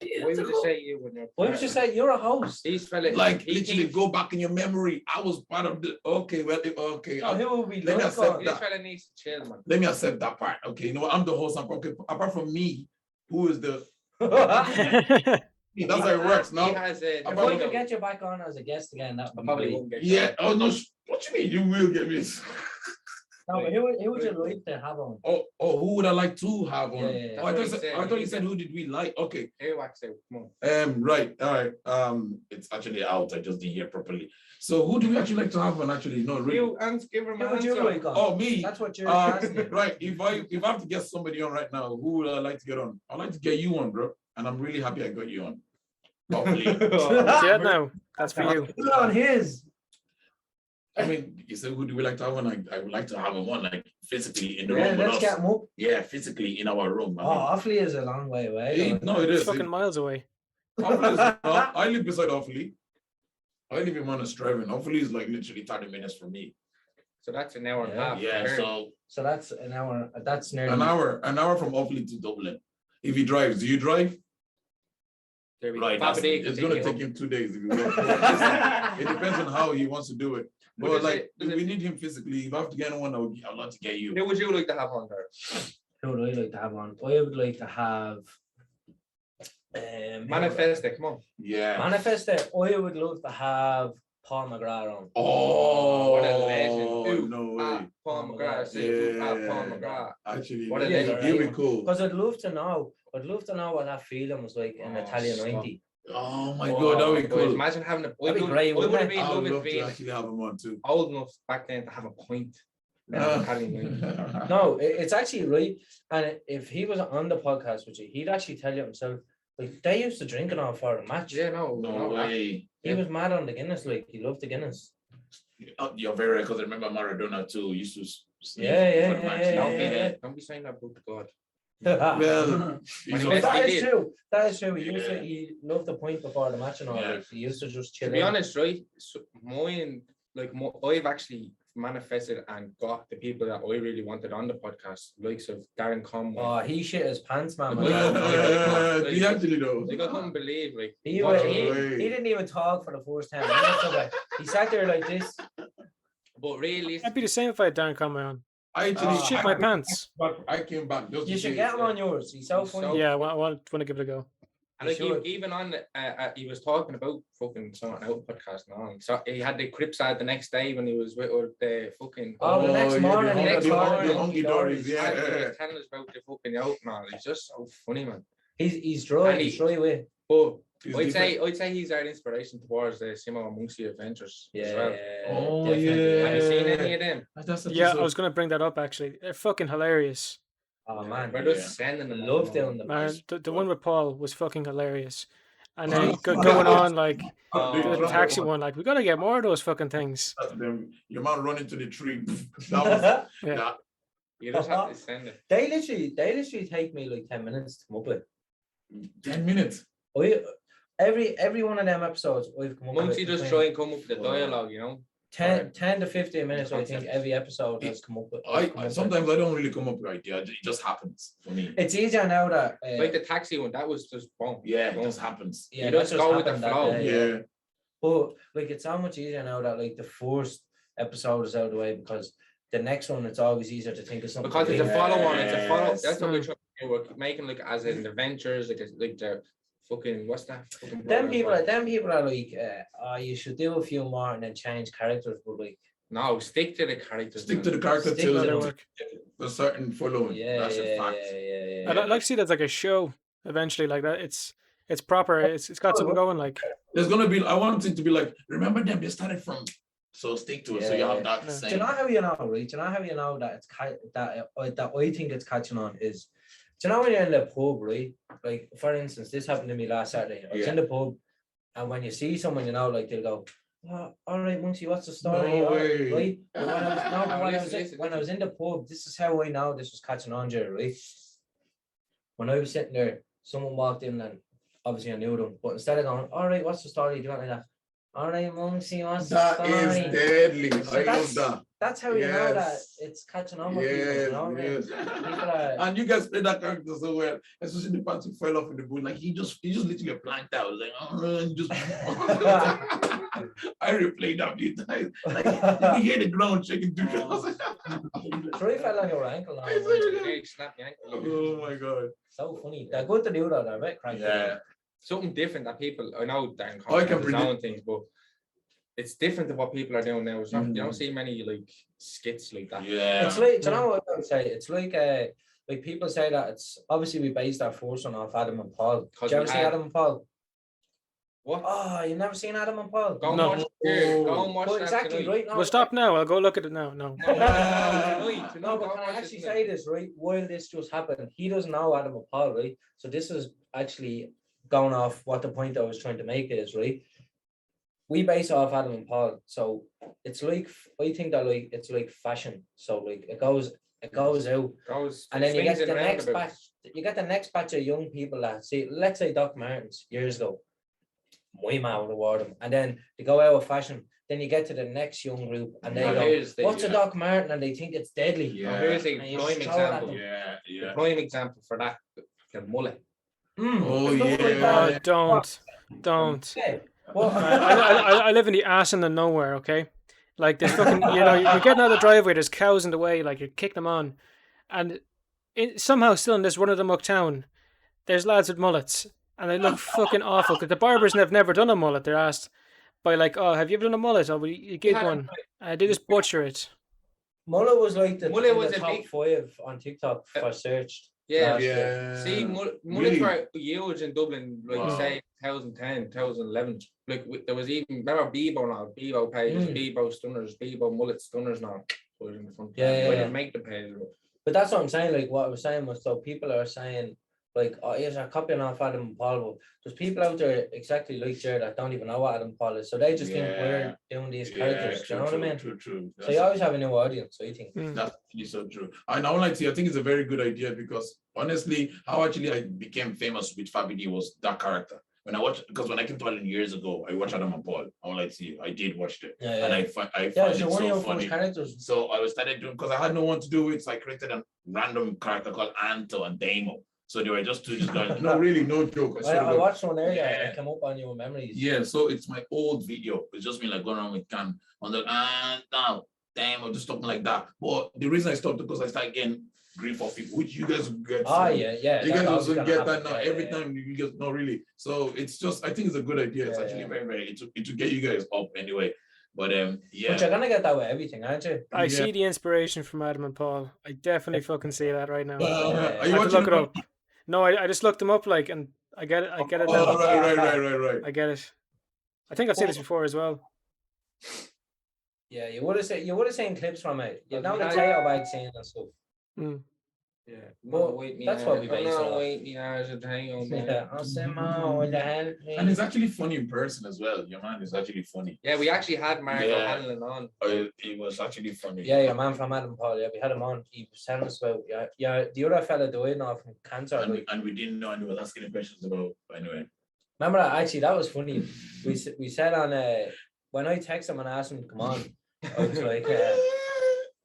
Why would you say you when you're? Why would you say you're a host? These fellas, Like he literally thinks- go back in your memory. I was part of the okay, well, okay. Oh, who would we Let me look accept on? This that. fella needs to chill, man. Let me accept that part. Okay, you know what? I'm the host. I'm okay. Apart from me, who is the that's how it works He now. has a. If Apart I from- could get you back on as a guest again, that I would probably be won't get. Yeah. Oh no. What you mean? You will get me. No, but who would you like to have on? Oh, who would I like to have on? Yeah. Oh, I thought you said who did we like? Okay. Earwax out. Come on. Right. All right. It's actually out. I just didn't hear properly. So who do we actually like to have on? Actually, no, really. You give him Who an would you answer. like on? Oh, me. That's what you're asking. Right. If I have to get somebody on right now, who would I like to get on? I'd like to get you on, bro. And I'm really happy I got you on. Hopefully. Yeah, no, that's for you. Put it on his. I mean, you said who do we like to have on? I would like to have him on, like physically in the Yeah, room with let's us. get him up. Yeah, physically in our room. Oh, Offaly is a long way away. No, it is. Fucking miles away. I live beside Offaly. I live in Monastrevin. Offaly is like literally 30 minutes from me. So that's an hour and a Yeah. half. Yeah, so So that's an hour. That's nearly an hour from Offaly to Dublin. If he drives, do you drive? There we Right, go. Fabu D it's can gonna take take you him 2 days. If you go. It depends on how he wants to do it. But But does like, it- does if it- we need him physically, if I have to get one, I'd love to get you. Who would you like to have on there? Who would I like to have on? I would like to have. Manifest it. Come on. Yeah. Manifest it. I would love to have Paul McGrath on. Oh, What a legend. Ooh, no Ah, way. Paul McGrath. say, ooh, ah, Paul McGrath. Actually, What a he'll legend. be cool. Because I'd love to know. I'd love to know what that feeling was like in Oh, Italian stop. 90. Oh my god, that'd be boys, cool. Imagine having a. That'd be great, I would wouldn't have it? been I would loving love to being actually have him on too. old enough back then to have a point. No, it's actually right. And if he was on the podcast with you, he'd actually tell you himself, like, they used to drink and all for the match. Yeah, no, No way. He was mad on the Guinness, like, he loved the Guinness. You're very right, because I remember Maradona too. Used to sneeze Yeah, for the yeah, match. yeah, Don't be yeah. there. Don't be saying that about God. Well, he's When he a- was- That he is did. true. That is true. Yeah. He loved the point before the match and all. Yeah. Like, he used to just chill. To be in. honest, right? So mine, like, I've actually manifested and got the people that I really wanted on the podcast, likes of Darren Conway. Oh, he shit his pants, man. Like, Do you actually know? Like, I couldn't believe, like, He, what was, a- he didn't even talk for the first 10 minutes of it. He sat there like this. but really, I'd be the same if I had Darren Conway on. I actually Oh, Shit my pants. I came back just You to should say- get him on yours. He's so He's so- funny. Yeah, I want to give it a go. and like, You should. even on, he was talking about fucking sorting out podcast and all. So he had the Crips ad the next day when he was with the fucking. Oh, the next morning he was the talking hunky dories, He yeah. was telling us about the fucking out and all. He's just so funny, man. He's dry. And He's he- dry with. But He's I'd say he's our inspiration towards the Simo Amongst the Adventures as well. Oh, definitely. Have you seen Yeah. any of them? That's such a Yeah, so- I was going to bring that up actually. They're fucking hilarious. Oh man, We're Yeah. just sending them. Love doing them. Man, the one with Paul was fucking hilarious. And Oh, then going on like Oh, the They taxi tried one, like we got to get more of those fucking things. them. Your man running to the tree. That was Yeah. that. You just have to send it. They literally take me like 10 minutes to come up with. 10 minutes. Every one of them episodes I've come up with. Monksy just between try and come up with the dialogue, you know. 10 to 15 minutes. I think Concept. every episode has come up with. Sometimes I don't really come up with ideas. It just happens for me. It's easier now that Like the taxi one, that was just boom. Yeah, it boom. just happens. yeah, you that just go with the happened that flow. day, Yeah. But like it's so much easier now that like the first episode is out of the way because the next one it's always easier to think of something. Because it's a big. follow on, it's a follow. Yes. That's what we're Mm. trying to do. We're making like as in adventures, like the fucking what's that? Fucking Them people are like, oh, you should do a few more and then change characters, but like, No, stick to the characters. Stick to the man. character Stick till to Their the- work. a certain following. yeah, That's a fact. yeah. I'd like to see that like a show eventually, like that. It's proper. It's got something going. Like There's gonna be. I want it to be like. Remember them? They started from. So stick to it. So you have that Yeah. same. Do you know how you know, right? Do you know how you know that it's that I think it's catching on is Do you know when you're in the pub, right? Like, for instance, this happened to me last Saturday. I was in the pub, and when you see someone, you know, like they'll go, "Oh, all right, Muncie, what's the story?" No Oh, way. right? But Listen. when I was in the pub, this is how I know this was catching on, Jerry, right? When I was sitting there, someone walked in, and obviously I knew them, but instead of going, "All right, what's the story?" Do you want like that? All right, Muncie, what's the That story? is deadly. So I love that. That's how you know that Yes. it's catching on with people, you know what I mean? Yes. People are, And you guys played that character so well, especially the part who fell off in the boot. Like he just literally planked out. Like, and just I replayed that few times. Like you can hear the ground shaking too. Troy fell on your ankle now. Hey, snap your ankle. Oh my god. So funny. They're good to do that, they're a bit cranky. Yeah. Something different that people, I know Dan I can his predict. own things, but it's different to what people are doing now. It's not, you don't see many like skits like that. Yeah. It's like, do you know what I would say? It's like people say that it's obviously we based our first one off Adam and Paul. Did 'Cause you ever we see had- Adam and Paul? What? Oh, you never seen Adam and Paul? Go and No. watch it. Go and watch Well, that exactly tonight. right now. Well, stop now. I'll go look at it now. No. Tonight, No, go but can watch I it actually tonight. say this, right? While this just happened, he doesn't know Adam and Paul, right? So this is actually going off what the point I was trying to make is, right? We base off Adam and Paul. So it's like, I think that like, it's like fashion. So like it goes out. Goes, And then you swings get the and next roundabouts. batch, you get the next batch of young people that see, let's say Doc Martens years ago. My man would award them. And then they go out of fashion. Then you get to the next young group and they Now go, here's the- what's a Doc Marten? And they think it's deadly. Yeah. Now here's the And you prime just throw it at example. them. Yeah. The prime example for that, the mullet. Oh, Stuff like yeah. that. Don't. Yeah. Well, I live in the ass in the nowhere, okay? Like there's fucking, you know, you're getting out of the driveway, there's cows in the way, like you're kicking them on. And somehow still in this run of the muck town, there's lads with mullets. And they look fucking awful because the barbers have never done a mullet. They're asked by like, oh, have you ever done a mullet? Oh, well, you get Yeah. one. They just butcher it. Mullet was like the, Mullet in was the a top big- 5 on TikTok for searched. Yeah. last year. Yeah. See, mullets Really? were huge in Dublin, like Wow. say 2010, 2011. Like there was even, remember Bebo now, Bebo pages, Bebo stunners, Bebo mullet stunners now. Was in the front. Yeah, I yeah. didn't make the page. But that's what I'm saying. Like what I was saying was, so people are saying, like, oh, yes, I'm copying off Adam and Paul. But there's people out there exactly like Jared that don't even know what Adam and Paul is. So they just think we're doing these characters. Do you know what I mean? True. So you always have a new audience, I think. That's actually so true. And I would like to say, I think it's a very good idea because honestly, how actually I became famous with Fabu D was that character. When I watched, because when I came to Ireland years ago, I watched Adam and Paul. I would like to see, I did watch it. Yeah, And yeah. I Yeah, find so it one of so your funny. first characters. So I was started doing, because I had no one to do it, so I created a random character called Anto and Damo. So they were just two guys. No, really, no joke. swear to I God. watched one earlier and Yeah. it came up on your memories. Yeah, so it's my old video. It's just me like going around with can on the now, damn, or just something like that. But the reason I stopped because I started getting grief of people, which you guys will get. Oh, from- yeah. You that's guys always also gonna get happen. that now. Yeah, Every yeah. time you get not really. So it's just I think it's a good idea. It's Yeah, actually yeah. very it will get you guys up anyway. But But yeah. you're gonna get that with everything, aren't you? I Yeah. see the inspiration from Adam and Paul. I definitely fucking see that right now. Are I you have to watching look it up. No, I just looked them up, like, and I get it. I get it Oh, now. right. I get it. I think I've seen this before as well. Yeah, you would have seen clips from it. You know the Yeah. tail bag scene and stuff. Mm. Yeah. Well, that's what we based it off. wait me as a tango, man. Yeah, I'll say, "Mom, what the hell?" And it's actually funny in person as well. Your man is actually funny. Yeah, we actually had Marco Yeah. Hanlon on. It was actually funny. Yeah, your man from Adam Paul. Yeah, we had him on. He was telling us about the other fella died now from cancer. And, Like, and we didn't know, and he was asking him questions about anyway. remember that? Actually, that was funny. We said on when I texted him and asked him to come on, I was like,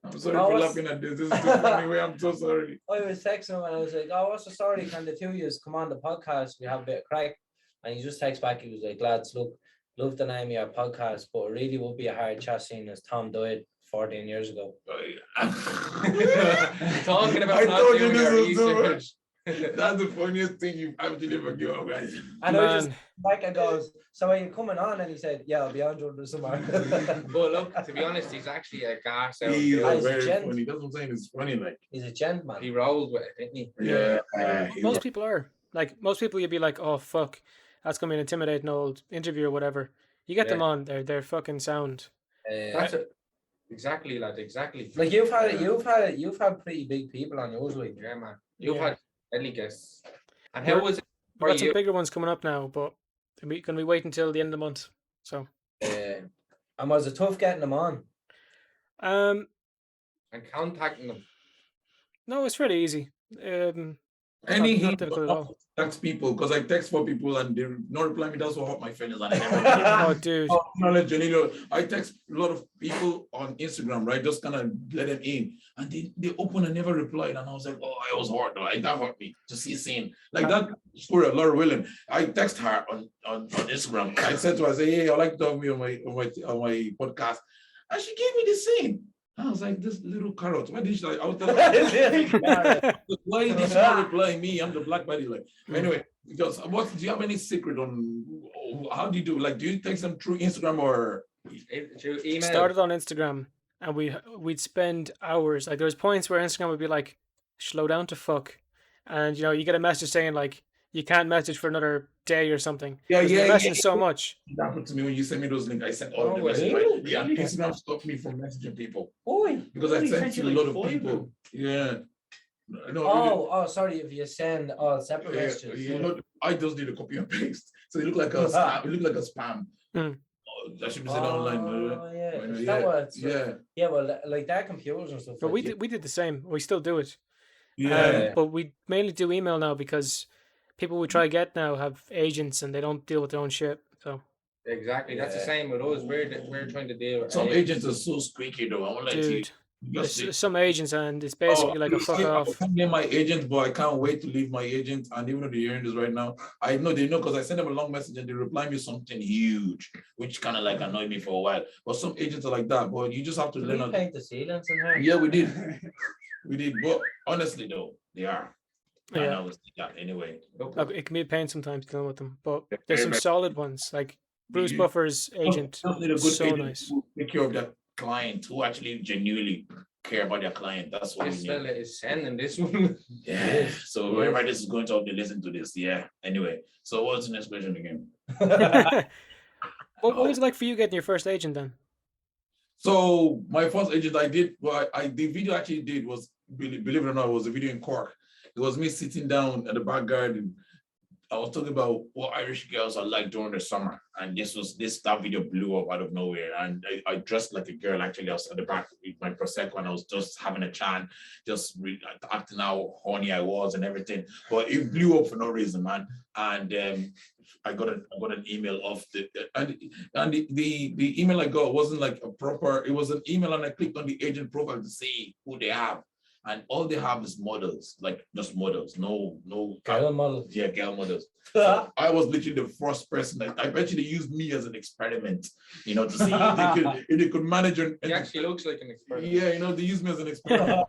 I'm sorry Oh, for what's- laughing at this. This is too funny way. I'm so sorry. I was texting him and I was like, "Oh, what's the story? Can the two of you come on the podcast? We have a bit of crack." And he just texts back. He was like, "Lads, look, love the name of your podcast, but it really would be a hard chat scene as Tom died 14 years ago." Talking about I not told you doing this your was so research. That's the funniest thing you've actually ever given up, guys. And I just Man, back and goes, "So are you coming on?" And he said, "Yeah, I'll be on during the summer." But look, to be honest, he's actually a gas out. He's Guys, very gent. funny. That's what I'm saying. It's funny, like. He's a gent, man. He rolled with it, didn't he? Yeah. most people are. Like, most people, you'd be like, oh, fuck, that's going to be an intimidating old interview or whatever. You get them Yeah. on, they're fucking sound. That's it. Exactly, lad. Exactly. Like you've had pretty big people on yours, like. Yeah, man. You've Yeah. had Deadly guests. And We're- how was it We've for got some you? bigger ones coming up now, but we're going to be waiting until the end of the month. So, And was it tough getting them on? um, And contacting them? no, it's fairly easy. Any not hint difficult at all. text people because I text for people and they not reply me. That's what hurt my feelings. And I Oh, never dude. acknowledge Janino. I text a lot of people on Instagram, right? Just kind of let them in, and they open and never replied. And I was like, oh, I was hurt. Though. That hurt me to see a scene like that. Story of Laura William. I text her on Instagram. I said to her, I say, hey, I like to have me on my podcast, and she gave me the scene. I was like, this little carrot. Why did she like? I was why is she not replying me? I'm the black buddy. Like, anyway, because do you have any secret on how do you do? Like, do you text them through Instagram or Through email? Started on Instagram, and we'd spend hours. Like, there was points where Instagram would be like, slow down to fuck. And, you get a message saying, like, you can't message for another day or something. Yeah, You're messaging so much. that happened to me when you sent me those links? I sent all the Oh, messages. really? Right? Yeah, Instagram stopped me from messaging people Boy, because I sent to a lot of people. Yeah. No, oh, sorry. If you send separate messages. I just did a copy and paste. So it looked like a spam. It looked like a spam. Mm. That should be said online. Oh, yeah. Well, Is that what it's Yeah. Yeah, well, like that computers and stuff. But like we did the same. We still do it. Yeah. But we mainly do email now because people we try to get now have agents and they don't deal with their own shit. So Exactly. That's the same with us. We're trying to deal with Some agents are so squeaky though. I won't lie to you. dude, there's some agents and it's basically like a fuck off. I can't name my agent, but I can't wait to leave my agent. And even though they're hearing this right now, I know they know because I sent them a long message and they reply me something huge, which kind of like annoyed me for a while. But some agents are like that. But you just have to Did learn. we paint the ceilings in here? Yeah, we did. We did. But honestly, though, they are. I Yeah. know that anyway. Look, it can be a pain sometimes dealing with them, but there's some solid ones. Like Bruce Buffer's agent, Just need a good so agent nice. who take care of their client, who actually genuinely care about their client. That's what we This need. fella is sending this one. Yeah. So wherever this is going to, they listen to this. Yeah. Anyway, so what's the next question again? What was it like for you getting your first agent then? So my first agent I did, well, the video I actually did was, believe it or not, was a video in Cork. It was me sitting down at the back garden. I was talking about what Irish girls are like during the summer. And that video blew up out of nowhere. And I dressed like a girl. Actually, I was at the back with my Prosecco and I was just having a chat, just acting how horny I was and everything. But it blew up for no reason, man. And I got an email off the email I got wasn't like a proper, it was an email and I clicked on the agent profile to see who they have. And all they have is models, like just models, no Girl models. Yeah, girl models. So I was literally the first person that I bet you they used me as an experiment, to see if they could manage an. He actually looks like an experiment. Yeah, they used me as an experiment.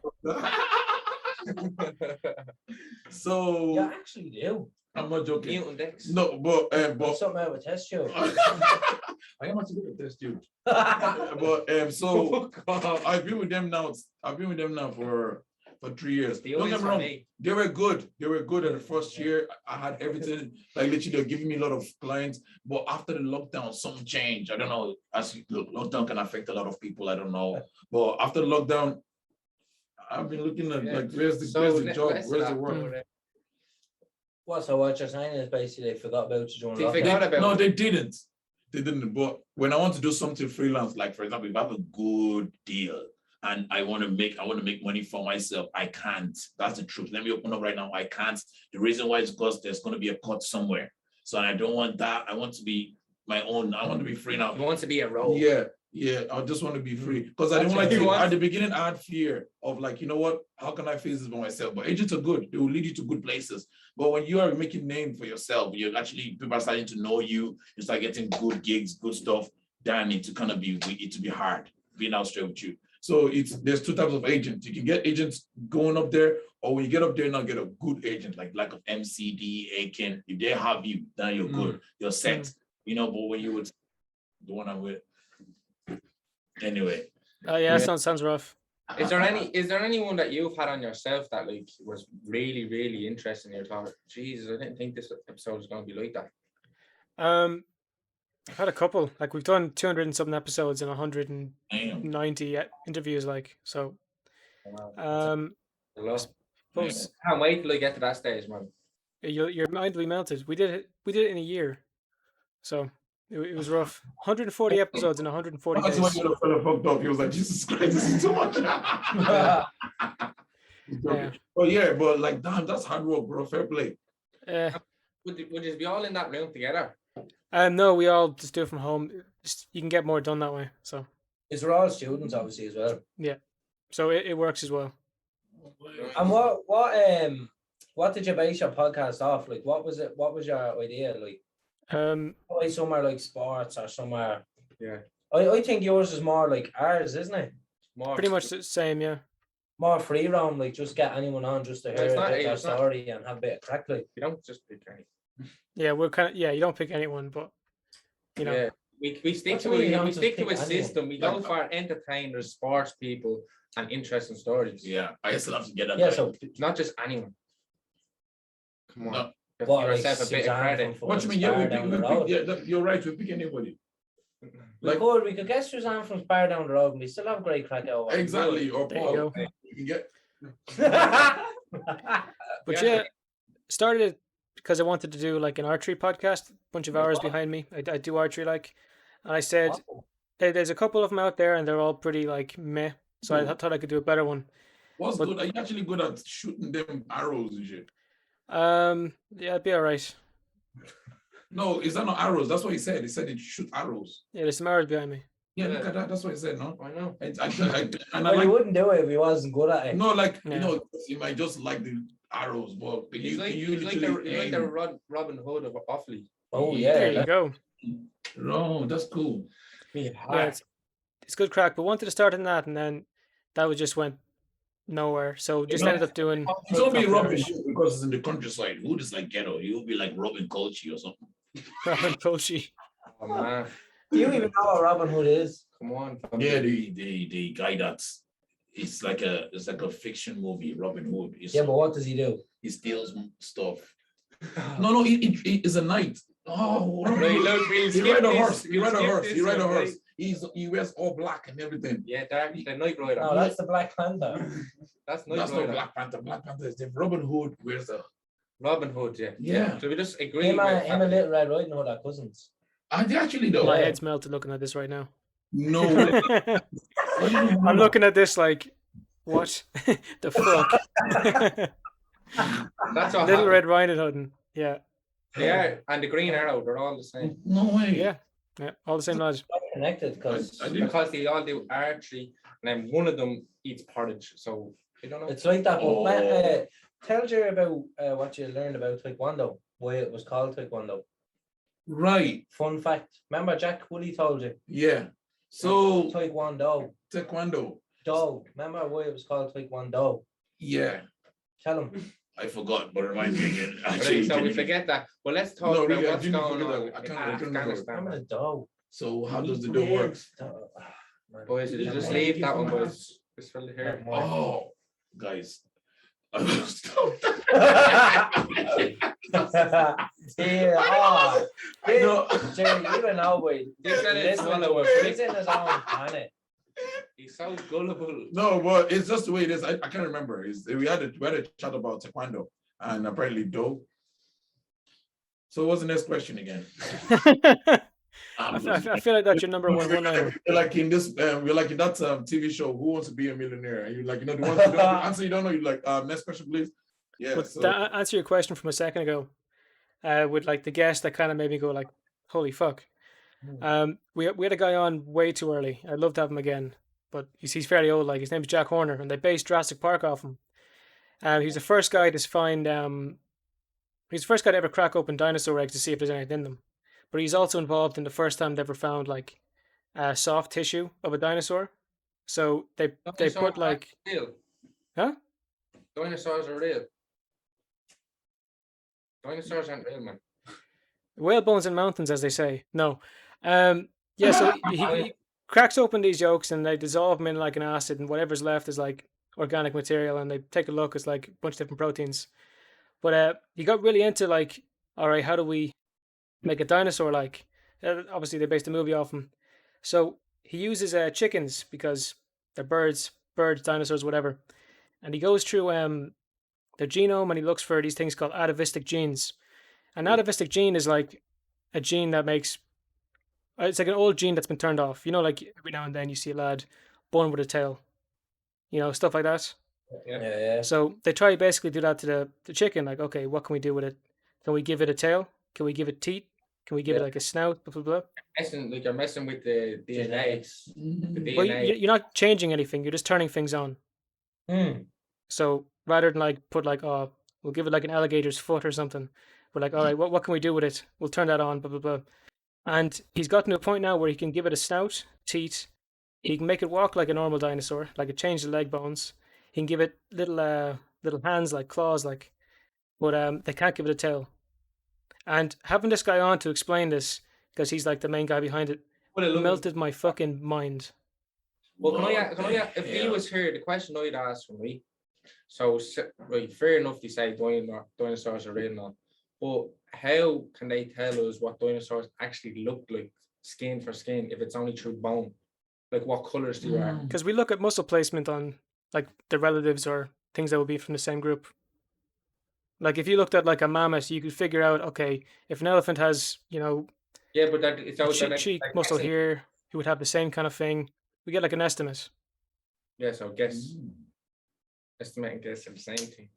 So Yeah, actually do. I'm not joking. Newton Dex. No, but Something out of a test tube. I am actually a test tube. But so I've been with them now. I've been with them now for 3 years. The Don't only get me for wrong. me. They were good. They were good at the first year. I had everything. Like literally, they're giving me a lot of clients. But after the lockdown, something changed. I don't know. Lockdown can affect a lot of people. I don't know. But after the lockdown, I've been looking at like where's the job? Where's the work? So what you're saying is basically they forgot about you during They lockdown. forgot about No, it. they didn't. They didn't. But when I want to do something freelance, like for example, if I have a good deal and I want to make money for myself, I can't. That's the truth. Let me open up right now. I can't. The reason why is because there's going to be a cut somewhere. So I don't want that. I want to be my own. I want to be free now. He wants to be a role. Yeah, I just want to be free because I didn't like to. At the beginning, I had fear of like, you know what? How can I face this by myself? But agents are good; they will lead you to good places. But when you are making name for yourself, you're actually people are starting to know you. You start getting good gigs, good stuff. Then it to be hard being out straight with you. So there's two types of agents. You can get agents going up there, or when you get up there, now get a good agent like of MCD, Aiken. If they have you, then you're good. You're set. But when you would the one I'm with. Anyway. Oh yeah, sounds rough. Is there anyone that you've had on yourself that like was really, really interesting? You thought, Jesus, I didn't think this episode was going to be like that. I've had a couple. Like we've done 200 and something episodes and 190 interviews. Like so. A lot. Posts. Can't wait till I get to that stage, man. Your mind will be melted. We did it in a year, so it was rough. 140 episodes in 140 That's why days. the fella fucked up. He was like, Jesus Christ, this is too much. He's joking. But yeah, but like, damn, that's hard work, bro. Fair play. Would you be all in that room together? No, we all just do it from home. Just, you can get more done that way. So It's we're all students, obviously, as well. so it works as well. And what did you base your podcast off? Like, what was it? What was your idea? Like, probably somewhere like sports or somewhere. Yeah. I think yours is more like ours, isn't it? More Pretty much the same, yeah. More free roam, like just get anyone on just to Well, hear it's a not- bit of their it's not- story and have a bit of crack. Like, You don't just pick any. Yeah, we're kind of you don't pick anyone, but you know. Yeah. We stick What to do you mean you we don't stick just to a pick anyone? system. We go for entertainers, sports people, and interesting stories. Yeah, I still have to get that. yeah, right. so Not just anyone. Come on. No. Give what, like yourself a bit of Suzanne credit. from What you mean? fucking Yeah, Spar down the we road? pick, yeah, you're right. We pick anybody. We could get Suzanne from Spar down the road and we still have great crack out. Exactly. Or There you Paul. go. You can get. But Yeah. yeah, started it because I wanted to do like an archery podcast. Bunch of hours behind me. I do archery like, and I said hey, there's a couple of them out there, and they're all pretty like meh. So I thought I could do a better one. What's But- good? Are you actually good at shooting them arrows and shit? Yeah, it'd be all right. No, is that not arrows? That's what he said. He said he shoot arrows. Yeah, there's some arrows behind me. Yeah, look at that. That's what he said. No, I know. and I Well, he like wouldn't do it if he wasn't good at it. no, like Yeah. you know, you might just like the arrows, but He's like literally the aim? Robin Hood of Offaly. Oh There yeah, you go. No, that's cool. Yeah, it's good crack. But wanted to start in that, and then that was just went nowhere. So just know, ended up doing. It's only Fucking Robin Irish. Hood because it's in the countryside. Hood is like ghetto. You'll be like Robin Colchi or something. Robin Colchi. Oh man, Do you even know what Robin Hood is? come on. Yeah, the guy that's it's like a fiction movie. Robin Hood. Yeah, but what does he do? He steals stuff. No, he is a knight. Oh, Robin Right, Hood. look, we'll He skip ride a this, horse. He we'll ride a skip horse. this He ride a one, horse. He wears all black and everything. Yeah, the Night Rider. No, that's the Black Panther. That's Night That's not Rider. Black Panther. Black Panther is different. Robin Hood wears the. Robin Hood, yeah. Yeah. So we just agree Him with and Little Red Riding Hood are cousins. Are they actually though? My Yeah. head's melted looking at this right now. No. way. I'm looking at this like, what the fuck? That's all. Little Red Riding Hood. Yeah, Yeah, and the Green Arrow, they're all the same. No way. yeah, all the same lads. Connected because I didn't. Because they all do archery, and then one of them eats porridge. So I don't know. it's like that. But Oh. tell you about what you learned about Taekwondo, why it was called Taekwondo. Right. Fun fact. Remember Jack Woolley told you? Yeah. So Taekwondo. Taekwondo. Do. Remember why it was called Taekwondo? Yeah. Tell him. I forgot, but remind me again. Right, so we forget that. Well, let's talk No, about really, I what's didn't going forget on that. I in can't remember. Remember Afghanistan. the do. So how does the dough work? Boys, you just leave that one, boys. Just for here. Oh, guys. Yeah, oh, No. Jerry, even now, boy, He said it's listen to gullible. him. He's in his own planet. He's so gullible. No, but it's just the way it is. I can't remember. We had a chat about Taekwondo and apparently dough. So what's the next question again? I feel like that's your number one liner. We're like in this, we're like in that TV show, Who Wants to Be a Millionaire? And you're like, the ones you don't, the answer you don't know, you're like, next question, please. Yeah. But So, to answer your question from a second ago, with like the guest that kind of made me go like, holy fuck. We had a guy on way too early. I'd love to have him again, but he's fairly old. Like his name's Jack Horner, and they based Jurassic Park off him. He's the first guy to find. He's the first guy to ever crack open dinosaur eggs to see if there's anything in them. But he's also involved in the first time they ever found like soft tissue of a dinosaur. So they Dinosaurs put like aren't real. Huh? Dinosaurs are real. Dinosaurs aren't real, man. whale bones in mountains, as they say. No, yeah. So he cracks open these yolks and they dissolve them in like an acid, and whatever's left is like organic material. And they take a look, it's like a bunch of different proteins. But he got really into like, all right, how do we make a dinosaur like? Obviously, they based the movie off him. So he uses chickens because they're birds, dinosaurs, whatever. And he goes through their genome, and he looks for these things called atavistic genes. An atavistic gene is like a gene that makes it's like an old gene that's been turned off. You know, like every now and then you see a lad born with a tail. You know, stuff like that. Yeah. Yeah. So they try to basically do that to the chicken. Like, okay, what can we do with it? Can we give it a tail? Can we give it teeth? Can we give it Yeah. like a snout? Blah blah blah. You're messing with the DNA. Genetics. The Well, DNA. you're not changing anything. You're just turning things on. So rather than like put like, oh, we'll give it like an alligator's foot or something, we're like, all right, what can we do with it? We'll turn that on. Blah blah blah. And he's gotten to a point now where he can give it a snout, teeth. He can make it walk like a normal dinosaur, like it change the leg bones. He can give it little hands like claws, like, but they can't give it a tail. And having this guy on to explain this, because he's like the main guy behind it, Well, I love it. melted my fucking mind. Well, can I, if he was here, the question I'd ask from me. So, right, fair enough, they say dinosaurs are real now, but how can they tell us what dinosaurs actually look like, skin for skin, if it's only through bone? Like, what colors they are? Because we look at muscle placement on like the relatives or things that would be from the same group. Like if you looked at like a mammoth, you could figure out, okay, if an elephant has, you know, Yeah, but that it's always cheek muscle here, he would have the same kind of thing. We get like an estimate. Yeah, so guess, estimate and guess are the same thing.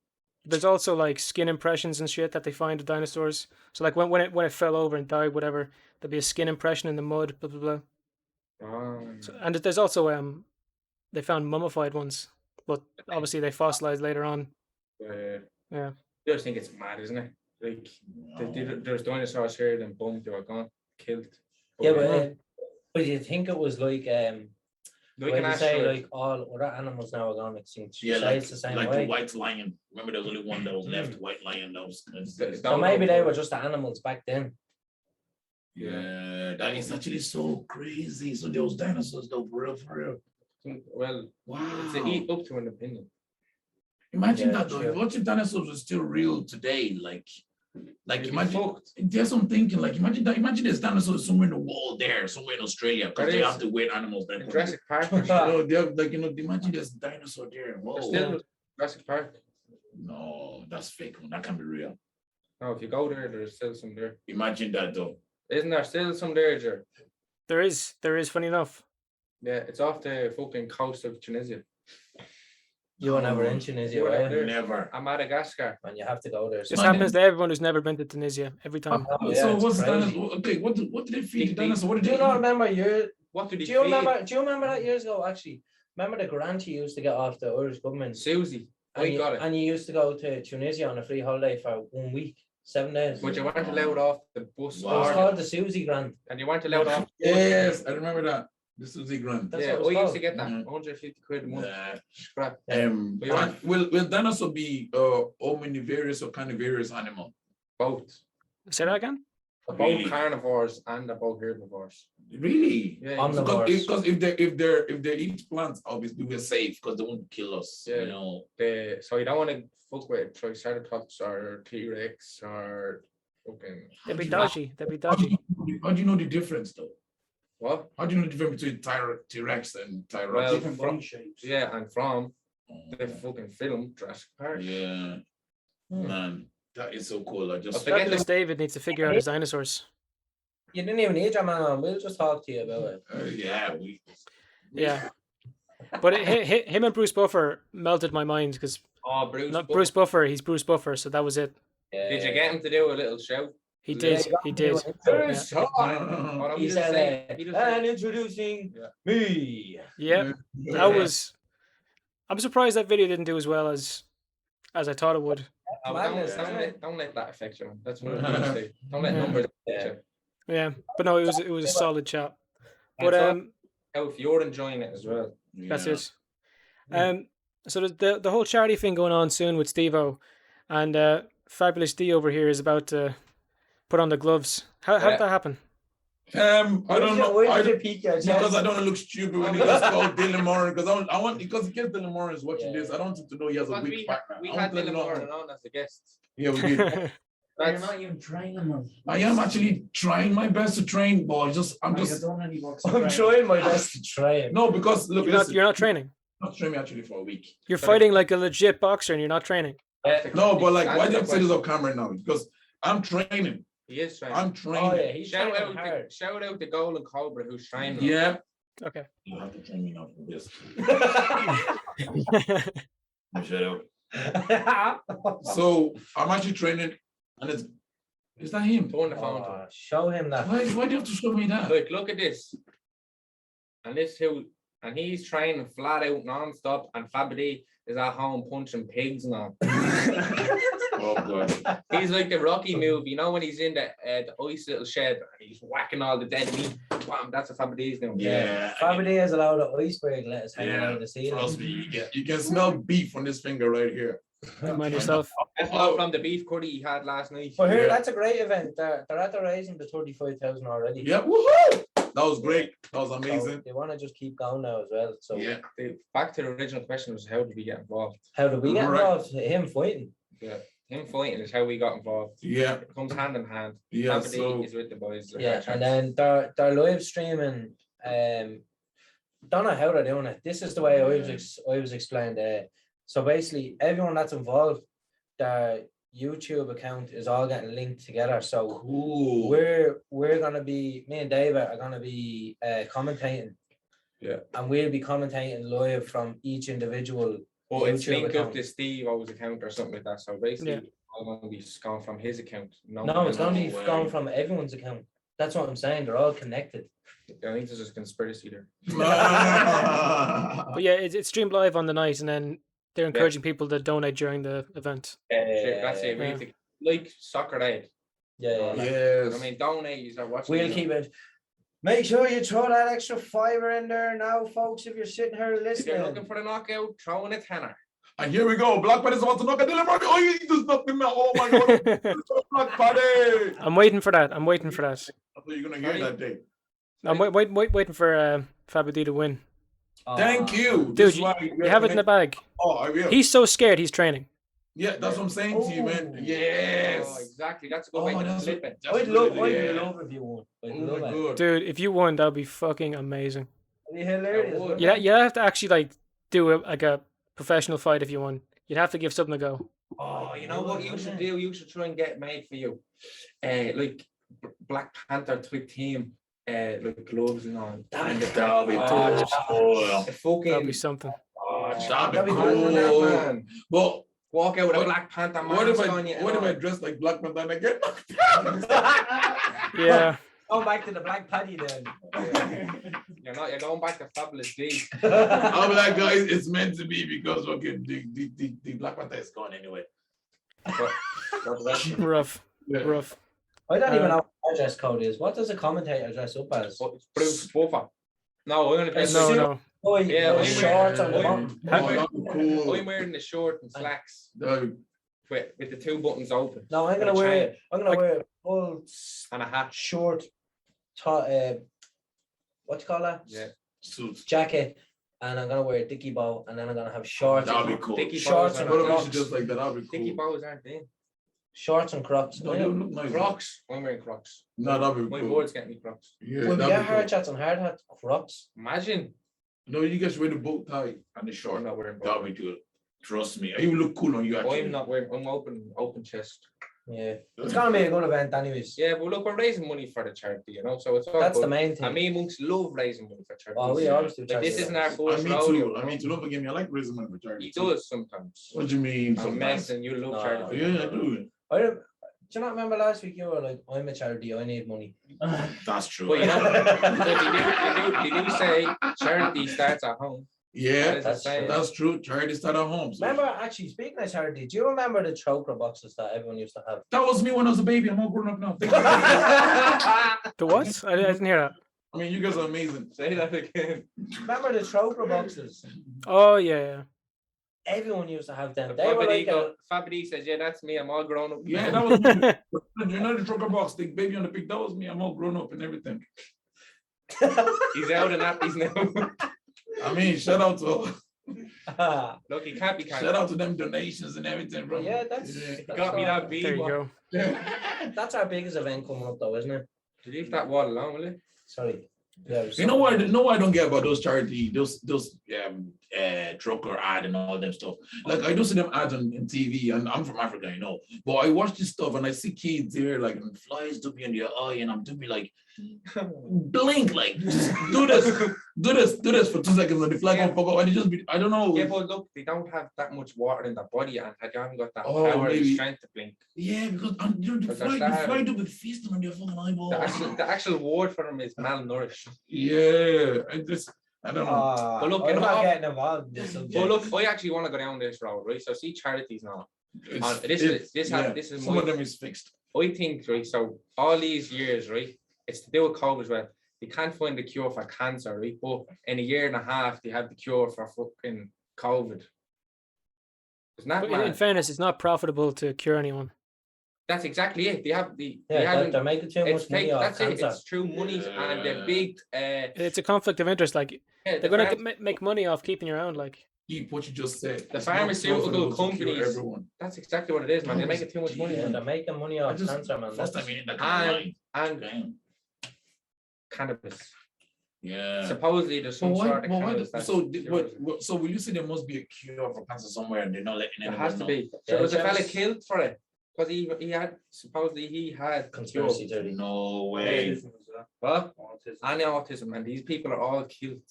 There's also like skin impressions and shit that they find of dinosaurs. So like when it fell over and died, whatever, there'd be a skin impression in the mud, blah blah blah. So, and there's also they found mummified ones, but obviously they fossilized later on. Yeah. I just think it's mad, isn't it? Like there's dinosaurs here, then boom, they were gone, killed. Yeah, but you think it was like Like when an you say asteroid. like all other animals now are gone extinct. Yeah, You say like, it's the same like way. the white lion. Remember, there was only one that was left. White lion. That was. So maybe they were just the animals back then. Yeah, that is actually so crazy. So those dinosaurs, though, for real. Well, Wow. it's a eat up to an opinion. Imagine Yeah, that though. sure. What if dinosaurs were still real today? Like It'd be imagine. fucked. There's some thinking. Like imagine that. Imagine there's dinosaurs somewhere in the world there, somewhere in Australia, because There they is. have to wait animals. That In Jurassic Park, you know, they have, like imagine there's dinosaur there. Whoa. there's still Jurassic Park. No, that's fake. That can't be real. No, if you go there, there's still some there. Imagine that though. Isn't there still some there, Jer? There is, funny enough. Yeah, it's off the fucking coast of Tunisia. You were never in Tunisia, You were right? never there. Never. And Madagascar. And you have to go there. This Man, happens to everyone who's never been to Tunisia every time. Oh, yeah, So it's what's crazy. dinosaur? Okay, what did they feed the They- dinosaur? What did Do they you not eat? remember What did he Do you feed? remember that years ago actually? Remember the grant you used to get off the Irish government? Susie. I And you, got it. and you used to go to Tunisia on a free holiday for 1 week, 7 days. But you weren't allowed off the bus. It was Wow. called the Susie grant. And you weren't allowed off. Yes, I remember that. This was the grant. That's Yeah, what it was I used to called. get that. Mhm. 150 quid a month. Yeah. Scrap. Will dinosaur be omnivorous or carnivorous animal? Both. Say that again? Both Really? carnivores and both herbivores. Really? Yeah. Omnivores. Because if they eat plants, obviously we're safe because they won't kill us. Yeah. You know. So you don't want to fuck with Triceratops or T-Rex or fucking They'd be dodgy. They'd be dodgy. How do you know the difference though? what? How do you know the difference between T-Rex and Tyrannosaurus? Well, Different body shapes. Yeah, and from Oh, the fucking film Jurassic Park. yeah, Hmm. man, that is so cool. I just I forget Fabulous David needs to figure out his dinosaurs. You didn't even need your man on. We'll just talk to you about it. yeah, we Yeah. But him and Bruce Buffer melted my mind because Oh, Bruce. not Buffer. Bruce Buffer, he's Bruce Buffer, so that was it. Yeah. Did you get him to do a little show? He Yeah, did. you got He to did. do it. Bruce, Yeah. oh, no, He just said, say- he just and say- introducing Yeah. me. Yeah. That was. I'm surprised that video didn't do as well as I thought it would. Oh, Madness, don't isn't it? don't let that affect you. That's what I'm going to say. Don't let numbers affect you. Yeah. But no, it was a solid chat. But That's all. How if you're enjoying it as well. that's Yeah. it. So there's the whole charity thing going on soon with Stevo, and Fabulous D over here is about to put on the gloves. How Yeah. did that happen? I don't know. Where I did you don't, peek your because chest? I don't want to look stupid when he gets called Dylan Moran. Because I want because in case Dylan Moran is watching Yeah. this, I don't want him to know he has a But weak partner. we I want had to let Dylan him know- Moran on as a guest. Yeah, we did. You're That's, not even training them. I am actually trying my best to train, but I'm Have you just done any work? I'm trying my best to train. no because look, You're not listen, you're not training. not training actually for a week. You're Sorry. fighting like a legit boxer, and you're not training. No, but like, why do you Answer have to say this the on camera now? Because I'm training. He is training. I'm Oh training. yeah, he's Shout training out, hard. shout out the Golden Cobra who's training. Yeah. Okay. You have to train me now for this. Shut up. So I'm actually training, and is that him? Turn the phone to him. Oh, show him that. Why do you have to show me that? Look at this. And this who, and he's training flat out non-stop, and Fabu D is at home punching pigs now. Oh god. He's like the Rocky movie, you know, when he's in the ice little shed and he's whacking all the dead meat. Bam, that's what Fabu D's doing. Yeah. Fabu D has allowed an iceberg lettuce hanging Yeah, out the ceiling. Trust me, you can smell beef on this finger right here. Mind yourself. That's not from the beef curry he had last night. But here, Yeah. that's a great event. They're at the raising the 35,000 already. Yeah, woohoo! That was great. That was So amazing. they want to just keep going now as well. So Yeah. Back to the original question was how did we get involved? how did we get Right. involved? Him fighting. Yeah. Him fighting is how we got involved. Yeah, It comes hand in hand. yeah. Fabu D So is with the boys. Yeah, and then they're live streaming. Don't know how they're doing it. This is the way I was explained. So basically, everyone that's involved, their YouTube account is all getting linked together. So cool. we're gonna be, me and David are gonna be commentating. Yeah. And we'll be commentating live from each individual. But it's YouTube linked up account. to Stevo's account or something like that. So basically, I'm going to be going from his account. No, it's gonna be way. going from everyone's account. That's what I'm saying. They're all connected. I think there's a conspiracy there. But yeah, it's streamed live on the night, and then they're encouraging people to donate during the event. Shit, that's it. We Yeah. have to, like Soccer Aid. Yeah. Yes. I mean, donate. You start watching. We'll keep it. Make sure you throw that extra fiver in there now, folks. If you're sitting here If you're listening. looking for the knockout, throw in a tenner. And here we go. Black Paddy is about to knock a delivery. Oh, he does nothing now. Oh my god. Black Paddy. I'm waiting for that. I'm waiting for that. I thought you're gonna hear that day. I'm waiting for Fabu D to win. Thank you. Dude, This is you, why you have it in the bag. Oh, I will. He's so scared. He's training. Yeah, that's what I'm saying to you, man. Oh. Yes. Oh, exactly. That's a good Oh, way to that's flip it. that's I'd love good, yeah. if you won. I'd Oh love my it. god. Dude, if you won, that'd be fucking amazing. It'd be hilarious. I would. wouldn't Yeah, it? you have to actually like do a professional fight if you won. You'd have to give something a go. Oh, you know what you should do? You should try and get made for you. Like Black Panther type team. Like gloves and all. That'd be Oh, cool. fucking. That'd be something. That'd be Imagine that, cool. man. But Walk out with a What- Black Panther what if mask on you. I and what if all. I dress like Black Panther and I get knocked Yeah. Go back to the black patty then. You're going back to Fabulous D. I'll be like, guys, it's meant to be because okay, the Black Panther is gone anyway. Rough. Yeah. Rough. I don't even Uh, know what our dress code is. What does a commentator dress up as? Bruce Buffer. No, I'm gonna dress No, like no. Oh, Yeah, with I'm shorts on the wearing- bottom. Oh, that'd be cool. I'm wearing the short and slacks That'd with the two buttons open. No, I'm gonna With a wear. chain I'm gonna wear a full and a hat. short, what you call that? Yeah. suits. Jacket, and I'm gonna wear a dicky bow, and then I'm gonna have shorts. That'd be cool. Dicky Shorts bows and What and if we Crocs. should just like that? That'd be Dicky cool. bows aren't there. Shorts and Crocs. No, they look nice. Crocs. I'm wearing Crocs. No, that'd be My cool. board's getting me Crocs. Yeah, When we that'd get be hard cool. chats and hard hats, Crocs. Imagine. No, you guys wear the bow tie and the I'm short. not wearing That'd be good. Trust me. You look cool on you actually. I'm not wearing. I'm open chest. Yeah, it's gonna be a good event, anyways. Yeah, but look, we're raising money for the charity, you know. So it's all That's good. the main thing. And me and Monks love raising money for charity. Oh, we always do. Like, this charity isn't our events. first I mean rodeo. too. I mean too. Don't forget me. I like raising money for charity. He does sometimes. What do you mean? I'm Sometimes? messing. You love No. charity. Yeah, I do. Do you not remember last week you were like, I'm a charity, I need money. That's true. Well, you know, they do say charity starts at home. Yeah, That's true. that's true. Charity start at home. So Remember, actually, speaking of charity, do you remember the chokra boxes that everyone used to have? that was me when I was a baby. I'm all grown up now. The what? I didn't hear that. I mean, you guys are amazing. Say that again. Remember the chokra boxes? Oh yeah. Everyone used to have them. They were like, Fabu D says, "Yeah, that's me. I'm all grown up." Yeah, that was me. Yeah. You know the trucker box, the baby on the pig. That was me. I'm all grown up and everything. He's out of nappies now. I mean, shout out to Look, he can't be kind. shout out to them donations and everything, bro. yeah, that's, Yeah. He got me that There you beam. go. that's our biggest event coming up, though, isn't it? Leave that wall alone, will you? Sorry. Yeah, You know what? No, I don't get about those charity, those trucker ad and all them stuff. Like I do see them ads on TV, and I'm from Africa, you know. But I watch this stuff and I see kids there, like and flies to be in their eye, and I'm to be like, blink, like just do this for 2 seconds, and the fly gonna fuck up, and it just be, I don't know. Yeah, but look, they don't have that much water in their body, and they haven't got that Oh, power and maybe. strength to blink. Yeah, because you know, the Because they're fly starving. do be feasting on their fucking eyeball. The actual word for them is malnourished. Yeah, I don't know. But look, I'm you not know- getting involved in this subject. But look, I actually want to go down this road, right? So see charities now. It's- This is some my, of them is fixed. I think, right? So all these years, right? It's to do with COVID as well. They can't find the cure for cancer, right? But in a year and a half, they have the cure for fucking COVID. Isn't that But in mad? fairness, it's not profitable to cure anyone. That's exactly it. They have the. Yeah, they haven't. they're making too It's much money fake. off That's it. cancer. It's true money and the big. It's a conflict of interest. Like Yeah, they're the gonna farm- make money off keeping you around. Like Keep what you just said. The It's not pharmaceutical profitable to cure companies- everyone. That's exactly what it is, man. They're making too much money. Yeah, Man. they're making money off cancer, man. First That's- time in that kind of line. And Damn. cannabis. Yeah. Supposedly there's some sort of cannabis. that's cures it. So will you say there must be a cure for cancer somewhere and they're not letting There anyone has to know? be. So Yeah, there was a fella just- killed for it because he had supposedly he had Conspiracy theory. No way. What? And autism, and these people are all killed.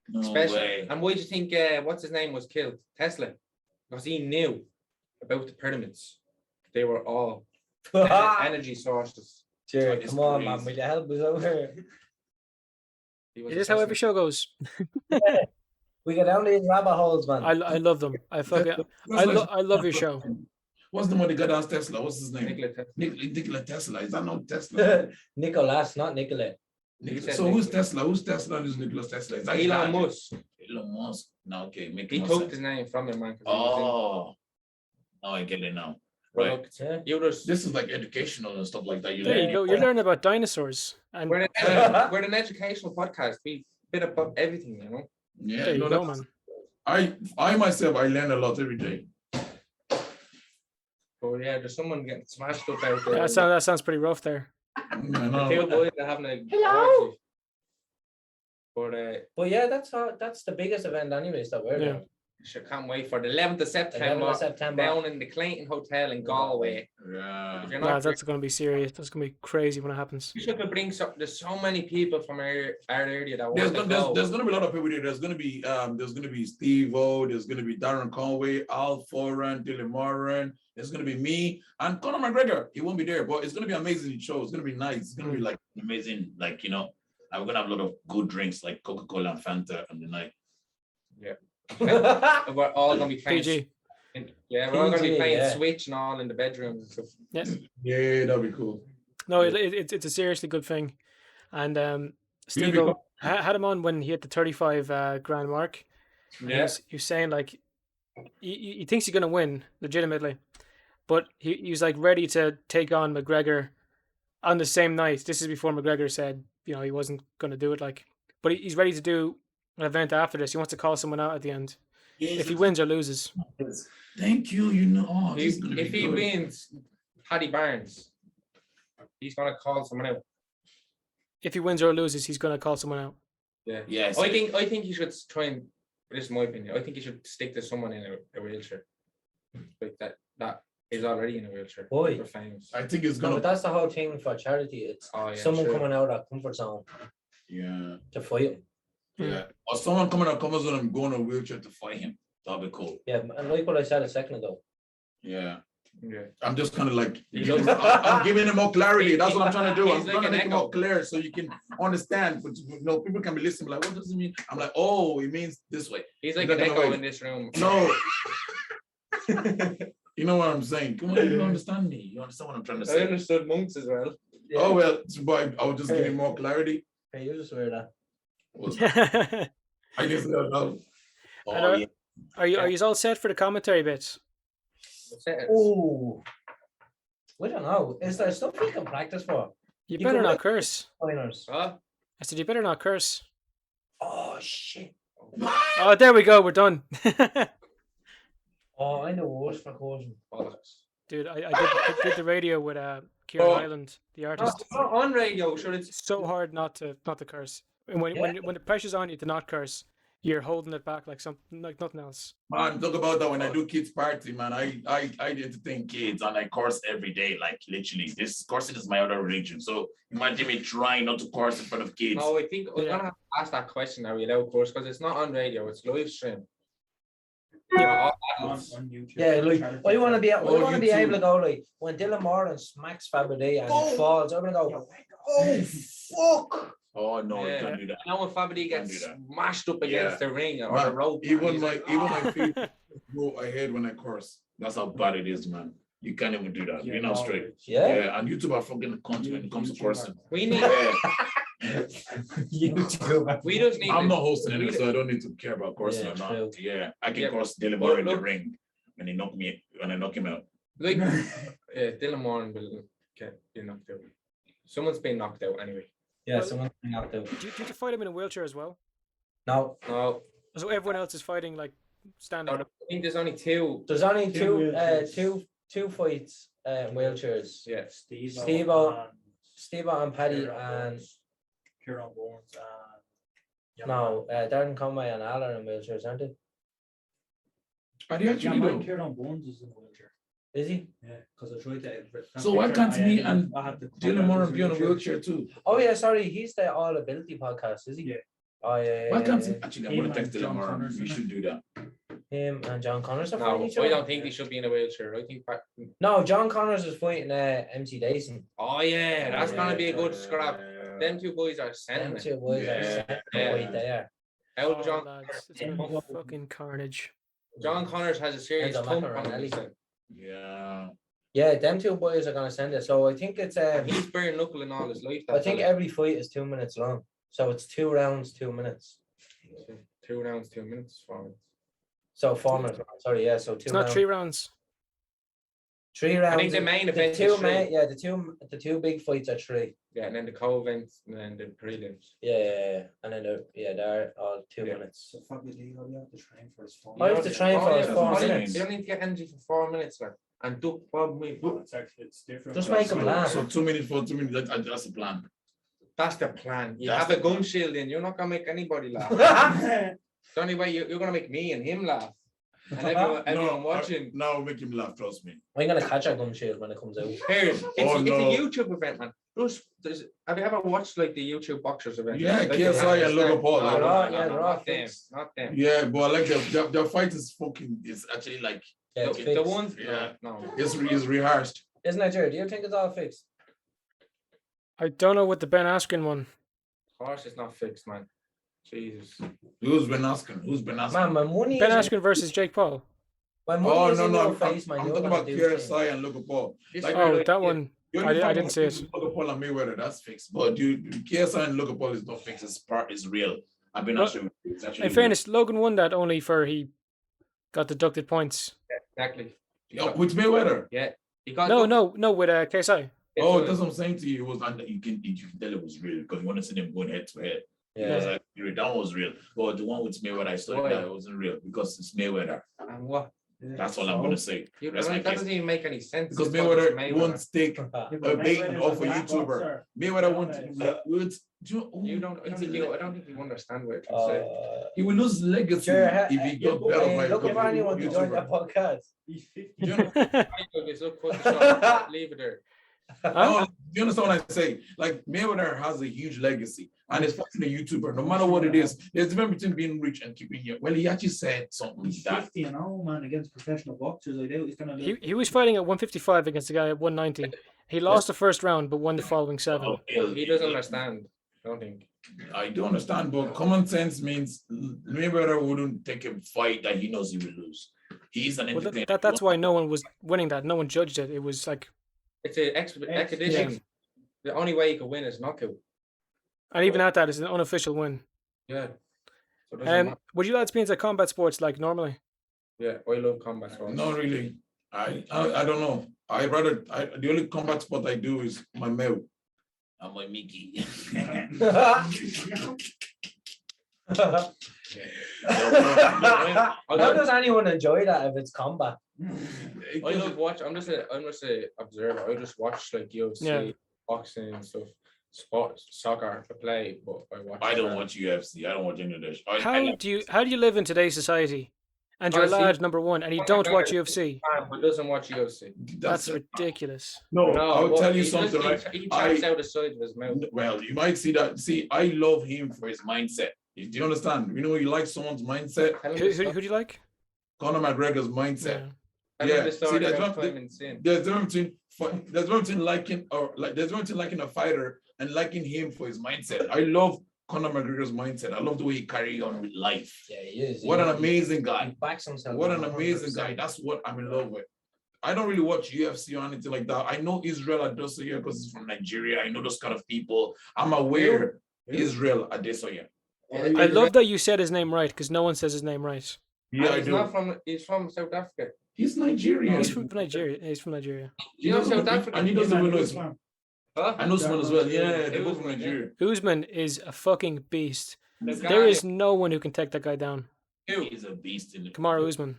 No Especially. way. And why do you think what's his name was killed? Tesla, because he knew about the pyramids. They were all energy sources. Jerry, It's come on, man. crazy. Will you help us out here? He was is a this how every Tesla. show goes? We get down these rabbit holes, man. I love them. I love your show. What's the one that got down Tesla? What's his name? Nikola Tesla. Nikola Tesla. Is that not Tesla? Nicholas, not Nicolette. He said So who's Nikola. Tesla? Who's Tesla and who's Nikola Tesla? Is that his Elon dad? Musk. Elon Musk. No, okay, make He no took sense. his name from him, man. 'Cause he was Oh, now I get it now. in- Well, Right. look, Yeah. you just This is like educational and stuff like that. You There you learn. go. You're learning about dinosaurs, and we're an educational podcast. We bit about everything, you know. Yeah, there you no, go, that's- man. I myself, I learn a lot every day. But yeah, there's someone getting smashed up out there. That sounds pretty rough there. Yeah, The no, two boys are having a Hello? orgy. But But yeah, that's the biggest event, anyways, that we're Yeah. doing. I can't wait for the 11th of 11th September of September. down in the Clayton Hotel in Galway. yeah. If you're Nah, not, that's going to be serious. That's going to be crazy when it happens. you should bring some. There's so many people from our area that There's want to gonna, go. there's gonna be a lot of people there. There's gonna be Stevo, there's gonna be Darren Conway, Al Foran, Dylan Moran, there's gonna be me and Conor McGregor. He won't be there, but it's gonna be an amazing show. It's gonna be nice. It's gonna be like amazing, like I'm gonna have a lot of good drinks like Coca-Cola and Fanta on the night. We're all gonna be playing. PG. Yeah, we're all gonna be PG, playing yeah. Switch and all in the bedrooms and stuff. Yeah. Yeah, that'd be cool. No, it's a seriously good thing. And Steve Really? had him on when he hit the 35 grand mark. And Yeah. he was saying like he thinks he's going to win legitimately, but he was like ready to take on McGregor on the same night. This is before McGregor said he wasn't going to do it. Like, but he's ready to do an event after this. He wants to call someone out at the end if he wins or loses. Thank you. Oh, this is gonna If be he good. wins, Paddy Barnes, he's gonna call someone out. If he wins or loses, he's going to call someone out. Yeah. Yes. I think you should try and. This is my opinion. I think you should stick to someone in a wheelchair, like that is already in a wheelchair. Why? For famous. I think it's No, gonna. but that's the whole thing for charity. It's Oh yeah. someone sure. coming out of that comfort zone Yeah. to fight him. Yeah. Or someone coming out comes on and going on a wheelchair to fight him. That'd be cool. Yeah, and like what I said a second ago. Yeah. Yeah. I'm just kind of like, He giving- looks- I'm giving him more clarity. That's what I'm trying to do. I'm He's like trying to an make it echo. more clear so you can understand. But people can be listening, like, what does it mean? I'm like, oh, it means this way. He's like He's an not gonna echo wait. in this room. No, you know what I'm saying? Come on, you understand me. You understand what I'm trying to I say? understood monks as well. Oh, well, but I was just giving more clarity. Hey, you just wear that. Well, are I guess I don't know. Oh, yeah. you all set for the commentary bits? Oh, we don't know. Is there stuff we can practice for? You You better can not wait. curse. Pointers. Huh? I said you better not curse. Oh shit. Oh, there we go. We're done. Oh, I know worse for causing. Bollocks. Dude, I did the radio with Kieran Oh. Hyland, the artist. On radio, sure it's It's so hard not to curse. And when the pressure's on you to not curse, you're holding it back like nothing else. Man, talk about that when I do kids party, man. I entertain kids and I curse every day, like literally. This cursing is my other religion. So imagine me trying not to curse in front of kids. No, I think we're gonna have to ask that question. Are we allowed course? Because it's not on radio, it's live stream. Yeah, On YouTube. Yeah, like I want to be YouTube. able to go like when Dylan Moran smacks Fabu D and he falls, I'm gonna go, oh fuck. Oh no, you can't do that. You know when Fabu D Can't gets do that. smashed up against the ring or Man, the rope. even he's my like, even my feet go ahead when I curse. That's how bad it is, man. You can't even do that. You're not straight. Yeah. And YouTube are fucking cunt when it comes to cursing. we need. YouTube. We just need. I'm to- not hosting we it, so I don't need to care about cursing Yeah, or not. true. Yeah, I can Yeah. curse Dylan Moore in the Look- ring when I knock him out. Like, Dylan Moran will get knocked out. Someone's been knocked out anyway. Yeah, someone's been out there. Do you have to fight him in a wheelchair as well? No, No, So everyone else is fighting like standing. I think there's only two. there's only Two two fights in wheelchairs. Yeah, Stevo and Paddy and Kieran Bournes and no, Darren Conway and Al are in wheelchairs, aren't they? Are they actually yeah, though? Kieran Bournes is in a wheelchair. Is he? Yeah, because I tried to. So why can't me and Dylan Dylan Moore be on a wheelchair too? Oh yeah, sorry, he's the All Ability podcast, is he? Yeah. Oh yeah. Why can't yeah. actually I'm Him gonna text and Dylan John Moore. Connors, We isn't should do that. Him and John Connors are no, fighting each I other. don't think he should be in a wheelchair. I think. No, John Connors is fighting MC Dyson. Oh yeah, that's gonna be a good Yeah. scrap. Them two boys are Them sending it. two boys are Yeah. set to Yeah. fight there. How Oh, John lads, it's gonna be fucking carnage. John Connors has a serious Enzo thump on Macaroni. him. Yeah. Yeah, them two boys are gonna send it. So I think it's He's bare knuckling all his life. I think every fight is 2 minutes long. So it's 2 rounds, 2 minutes. 2 rounds, 2 minutes, 4 minutes. So 4 minutes. Sorry, yeah. So 2 It's not rounds. 3 rounds. 3 rounds. I think the main the event two is three. main, yeah, the two big fights are 3. Yeah, and then the co-event and then the prelims. Yeah. And then they're all 2 Yeah. minutes. So Fabio, all you have to train for is 4 I have to train for yeah, is 4 you don't- minutes. You don't need to get energy for 4 minutes, like, and do probably. It's different. Just make 'em laugh. So 2 minutes for 2 minutes. That's the plan. That's the plan. You That's have a the gum plan. shield in. You're not gonna make anybody laugh. The only way you're gonna make me and him laugh, and everyone watching. Now make him laugh. Trust me. I'm gonna catch a gum shield when it comes out. Here, it's Oh, a no. YouTube event, man. Have you ever watched like the YouTube boxers event? Yeah, Like, KSI and Logan Paul, No, like- no, Yeah, no, they're all not them. fixed. Not them. Yeah, but I like their fight is fucking. It's actually like Yeah, it's The fixed. ones, Yeah. no. it's rehearsed. Isn't it, Jared? Do you think it's all fixed? I don't know what the Ben Askren one. Of course, it's not fixed, man. Jesus. Who's been asking? Man, my money Ben is Askren versus Jake Paul. my money Oh is no, in no, your I'm face, man. I'm You're talking gonna about do KSI and Logan Paul. This Like- is where, Oh, like, that one. The only I fight didn't see it. Logan Paul and Mayweather, that's fixed. But dude, KSI and Logan Paul is not fixed. It's part is real. I've been Well, actually. It's actually In fairness, Logan won that only for he got deducted points. Exactly. real. With Mayweather. You got No, with KSI. Oh, that's what I'm saying to you. It was under. You can tell it was real because you want to see them going head to head. It was Yeah. like that was real. But the one with Mayweather, I studied Why? that it wasn't real because it's Mayweather. And what? That's all I'm gonna say. That's my That case. doesn't even make any sense. Because It's called Mayweather won't take a bait off a YouTuber. Mayweather won't. You don't. I don't think you understand what you're trying to say. He will lose legacy Sure, if he got better by look if anyone to join that YouTuber. podcast. He's 50. You know, Just look, put the shot, leave it there. no, you understand what I say? Like Mayweather has a huge legacy, and it's fighting a YouTuber. No matter what it is, there's a difference between being rich and keeping you. Well, he actually said something He's that 50 and all, man, against professional boxers. I doubt he's gonna live. He was fighting at 155 against the guy at 190. He lost the first round, but won the following 7. He doesn't understand. I don't think. I do understand, but common sense means Mayweather wouldn't take a fight that he knows he will lose. He's an Well, entertainer. that's why no one was winning that. No one judged it. It was like, It's an expedition. The only way you can win is knockout. and even at that, it's an unofficial win. Yeah. So it doesn't matter. Would you lads be into combat sports like normally? Yeah, I love combat sports. Not really. I don't know. The only combat sport I do is my male and my Mickey. How does anyone enjoy that if it's combat? I love watch. I'm just a observer. I just watch like UFC, Yeah. boxing and stuff. soccer to play, but I watch. I don't watch UFC. I don't watch any of this. How do you live in today's society? And you're a Honestly, lad, number one, and you don't watch UFC. But doesn't watch UFC. That's ridiculous. No, I'll but tell you he something, does- right? He chats out the side of his mouth. Well, you might see that. See, I love him for his mindset. Do you understand? You know, you like someone's mindset. Tell him Who, the who, sto- who do you like? Conor McGregor's mindset. Yeah. tell him Yeah, the see, story that's about what- time and sin. There's difference between liking a fighter and liking him for his mindset. I love Conor McGregor's mindset. I love the way he carry on with life. Yeah, he is. What He- an amazing he guy. backs himself. What an 100%. amazing guy. That's what I'm in love with. I don't really watch UFC or anything like that. I know Israel Adesanya because he's from Nigeria. I know those kind of people. I'm aware Israel Adesanya. I love that you said his name right because no one says his name right. Yeah, I he's do. not from. He's from South Africa. He's Nigerian. He's from Nigeria. He's from Nigeria. He You know doesn't- South Africa? and he doesn't even know his. Islam. Huh? I know someone as well. Yeah, they're both Usman, from yeah. Nigeria. Usman is a fucking beast. The There guy- is no one who can take that guy down. Who? He's a beast in it. Kamaru Usman.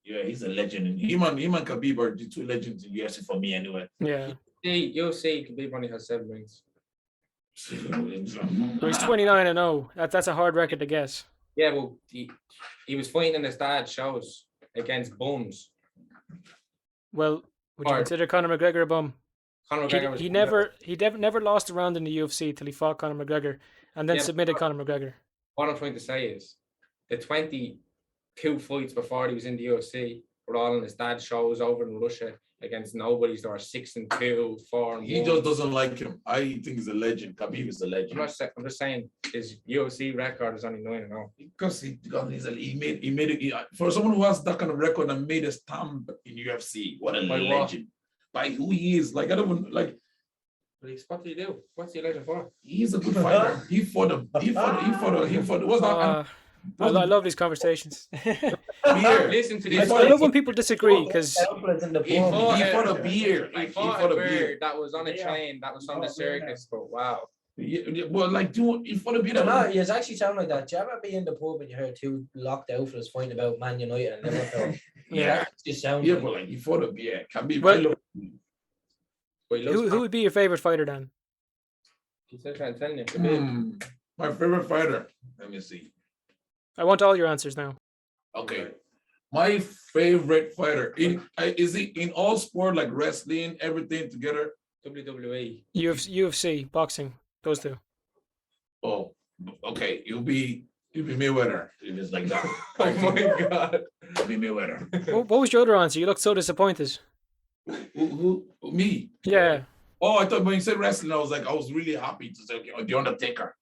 Yeah, he's a legend. And him and Khabib are the two legends in UFC for me anyway. Yeah. You'll see. Khabib only has 7 wins. But he's 29-0. That's a hard record to guess. Yeah, well, he was fighting in his dad's shows against bums. Well, would you Hard. consider Conor McGregor a bum? Conor He, McGregor was he never lost a round in the UFC till he fought Conor McGregor and then Yeah, submitted Conor McGregor. What I'm trying to say is the 22 fights before he was in the UFC were all in his dad's shows over in Russia against nobodies that are 6-2, 4-1. He just doesn't like him. I think he's a legend. Khabib is a legend. I'm just saying his UFC record is only 9-0. Because he made it for someone who has that kind of record and made a stamp in UFC. What a By what? legend! By who he is. Like I don't even like. What do you do? What's he legend for? He's a good fighter. He fought. What's that? I love these conversations. Beer. Listen to He this. fought I love when people disagree because Helpless in the He pub. fought- He fought a beer. He Like, he fought fought a a beer. bird that was on a train that was on the circus, but wow. Yeah, well, like, dude, he fought a beer. No, you actually sound like that. Do you ever be in the pub and you heard two locked outfits fighting about Man United and Liverpool? Yeah, That just sounds yeah, like but like he fought a beer. Can be. Well- But he loves who would be your favorite fighter then? He's still trying to tell you. My favorite fighter. Let me see. I want all your answers now. Okay. My favorite fighter is he in all sport like wrestling, everything together? WWE. UFC, boxing, those two. Oh, okay. You'll be Mayweather if it's like that. Oh my god. You'll be Mayweather. What was your other answer? You looked so disappointed. Who? Me? Yeah. Oh, I thought when you said wrestling, I was really happy to say okay, The Undertaker.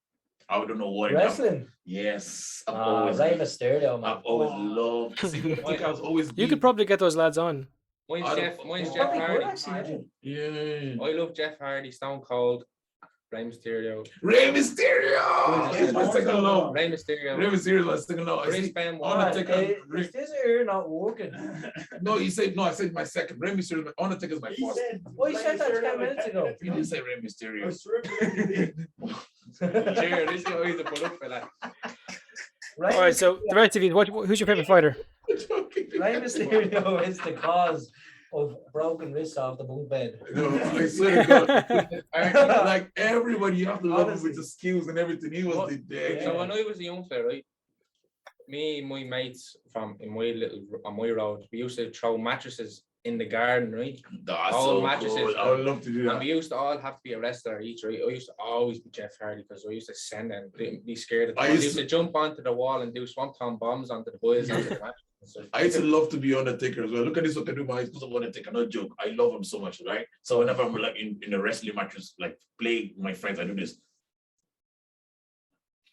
I don't know what. wrestling. Yes, I've Oh, always, Rey Mysterio, man. I've always loved. See, The Undertaker has always. You could probably get those lads on. Mine's I don't- Jeff. Mine's Oh, Jeff Probably could Hardy. actually, yeah. Yeah. I love Jeff Hardy, Stone Cold, Rey Mysterio. Rey Mysterio. He's my second love. Rey Mysterio. Rey Mysterio is my second love. I Chris see. Benoit. Undertaker. Is this ear not working? No, he said no. I said my second. Rey Mysterio. Undertaker is my first. Oh, you said that 10 minutes ago. You didn't say Rey Mysterio. Sure, this is always a put up for that. Rey All right, so the rest of you, who's your favorite fighter? Rey Mysterio is the cause of broken wrists off the bunk bed. No, I swear to God. Alright, Like everybody, you have to love him Honestly. with the skills and everything. He was What? the day. So when I was a young fella, right, me and my mates on my road, we used to throw mattresses in the garden, right? That's All so mattresses, cool. I would love to do And that. we used to all have to be a wrestler each, right? I used to always be Jeff Hardy because I used to send them, be scared of them. I I used used to jump onto the wall and do swanton bombs onto the boys onto the mattress. I used to love to be Undertaker as well. Look at this, what I do my eyes because of Undertaker. No joke. I love him so much, right? So whenever I'm like in a wrestling matches, like play with my friends, I do this.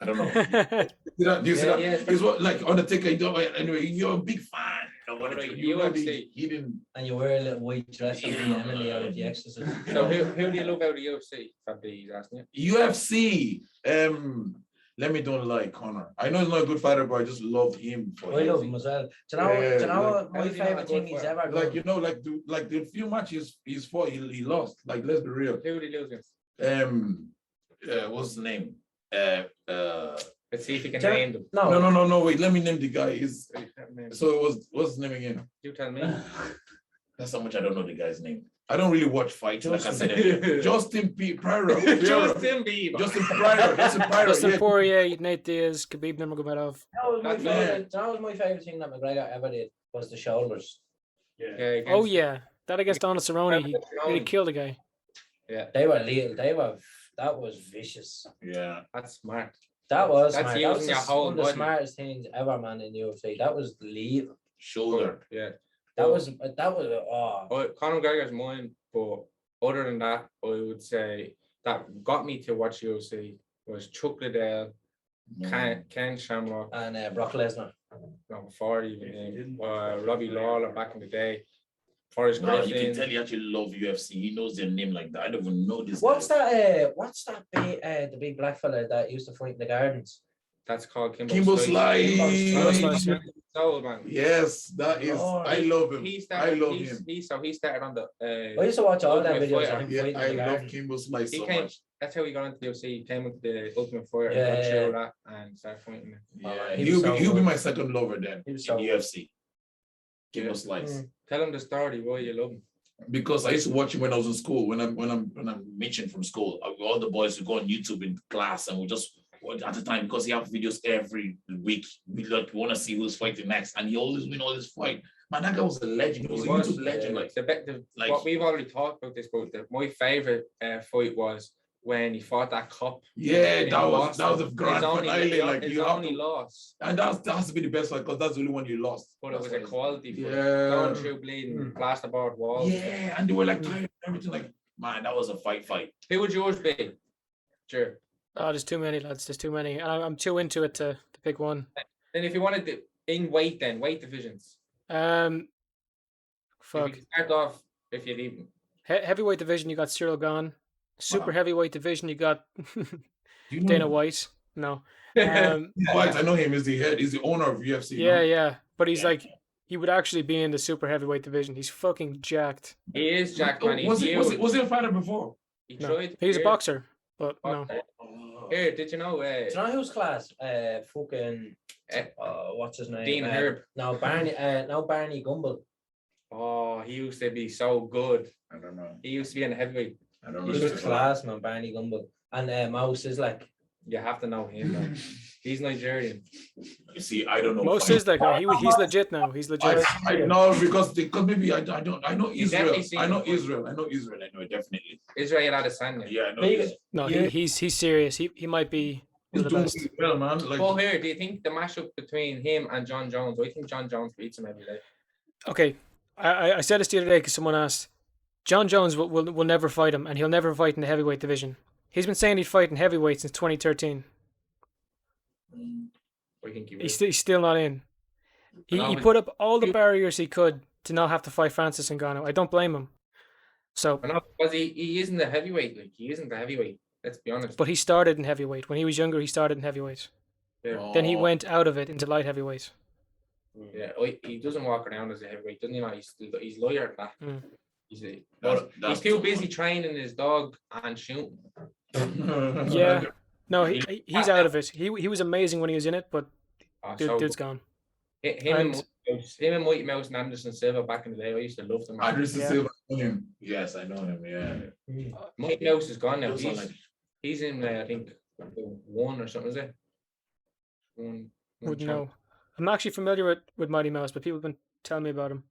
I don't know. Do you see that? Yeah. It's what like Undertaker. You know, anyway, you're a big fan. Of Right, Undertaker. you know, UFC. he didn't. And you wear a little white dress and be Emily out of The Exorcist. So who do you love out of UFC? Fabu D, he's asking you. UFC. Let me don't like Conor. I know he's not a good fighter, but I just love him for I love him. him as well. Do you know, Yeah, do you know like- what my How is he not a favourite thing good he's fighter? ever Like done? you know, like the few matches he's fought, he lost. Like let's be real. Who did he lose against? What's the name? Let's see if you can Jeff- name them. No. Wait, let me name the guy. So it was what's his name again? You tell me. That's how much I don't know the guy's name. I don't really watch fights, like I Justin. said earlier. Justin Pryor. Justin Bieber. Justin Pryor. Dustin Yeah. Poirier, Nate Diaz, Khabib Nurmagomedov. That was my favorite thing that McGregor ever did was the shoulders. Yeah. Yeah, Oh against- yeah, that against Donald Cerrone, he really killed a guy. Yeah, They were little. That was vicious. Yeah. that's smart. That was That's smart. That was using your whole one of the body. smartest things ever, man, in UFC. That was lethal. Shoulder. Yeah. That was oh. But Conor McGregor's mine, but other than that, I would say that got me to watch UFC was Chuck Liddell, Ken Shamrock, And Brock Lesnar. no, before even If you him, didn't Robbie Lawler back in the day, Forrest No, you can Griffin. tell he actually love UFC. He knows their name like that. I don't even know this. What's guy. that big the big black fella that used to fight in the gardens? That's called Kimbo, Kimbo Slice. Kimbo Slice, yeah. Soul, man. Yes, that is. Lord. I love him. He I started, love him. he started on the. I used to watch all them Ultimate videos Fighter. of him Yeah, fighting I in the love garden. Kimbo Slice He so came. much. That's how he got into the UFC. He came with the Ultimate Fighter, Yeah, got yeah, through yeah. that, and started fighting. Yeah, he he'll was be so he'll be good. my second lover then He in was so good. UFC. Kimbo Slice. Tell him the story why you love him. Because I used to watch him when I was in school. When I'm mentioned from school, all the boys would go on YouTube in class, and we just at the time because he have videos every week. We want to see who's fighting next, and he always win all his fight. Man, that guy was a legend. He was a YouTube legend. Like, like- what we've already talked about this, but my favorite fight was when he fought that cop. yeah, in that was Boston. the grand His only- finale. Like his you have only to, loss, and that has to be the best fight because that's the only one you lost. but it was That's a why quality fight. Yeah. Going through bleeding, plasterboard walls. Yeah, and they were like tired and everything. Like, man, that was a fight. Who would yours be? Sure. Oh, there's too many lads. There's too many. I'm too into it to pick one. Then if you wanted to, in weight, then weight divisions. Um, If fuck. you could start off, if you'd even. Heavyweight division, you got Cyril Gahn. Super Wow. heavyweight division, you got Do you know Dana him? White. No. White, I know him. He's the head. He's the owner of UFC. Yeah, no? yeah. But he's Yeah. like, he would actually be in the super heavyweight division. He's fucking jacked. He is Jack, man. He's Was he huge. a fighter before? He No. tried. He's a here. boxer, but no. Here, did you know? Do you know who's class? Fucking Eh, what's his name? Dean Herb. No, Barney. No, Barney Gumble. Oh, he used to be so good. I don't know. He used to be in the heavyweight. I don't He know. was class, man. Barney Gumble. And Mouse is like. You have to know him. Man. He's Nigerian. You see, I don't know. Most fight. is like, no, he's legit now. He's legit. I know because maybe I don't. I know You Israel. definitely seen I know him fight. Israel. I know Israel. I know it definitely. Israel Adesanya. Yeah, I know. Big- Israel. No, Yeah. he's serious. He might be He's one of the doing best. pretty well, man. Like, Well, here, do you think the matchup between him and John Jones? I think John Jones beats him every day. Okay, I said this the other day because someone asked. John Jones will never fight him, and he'll never fight in the heavyweight division. He's been saying he'd fight in heavyweight since 2013. I think he will. He's still not in. He No, put up all the barriers he could to not have to fight Francis Ngannou. I don't blame him. So, I know, because he isn't a heavyweight. Like, he isn't a heavyweight. Let's be honest. but he started in heavyweight. When he was younger, he started in heavyweight. Yeah. Then he oh, went out of it into light heavyweight. Yeah, he doesn't walk around as a heavyweight, doesn't he? Like, he's lawyer than that. Mm. But that's he's too too busy much. training his dog and shooting. Yeah. No, he's out of it. He was amazing when he was in it, but Oh, so dude's good. gone. Him and Mighty Mouse and Anderson Silva back in the day, I used to love them. Anderson Yeah. Silva. I know him. Yes, I know him. Yeah. Mighty Mouse is gone now. Those are like- He's in, I think, one or something, is it? One Wouldn't champ. know. I'm actually familiar with Mighty Mouse, but people have been telling me about him.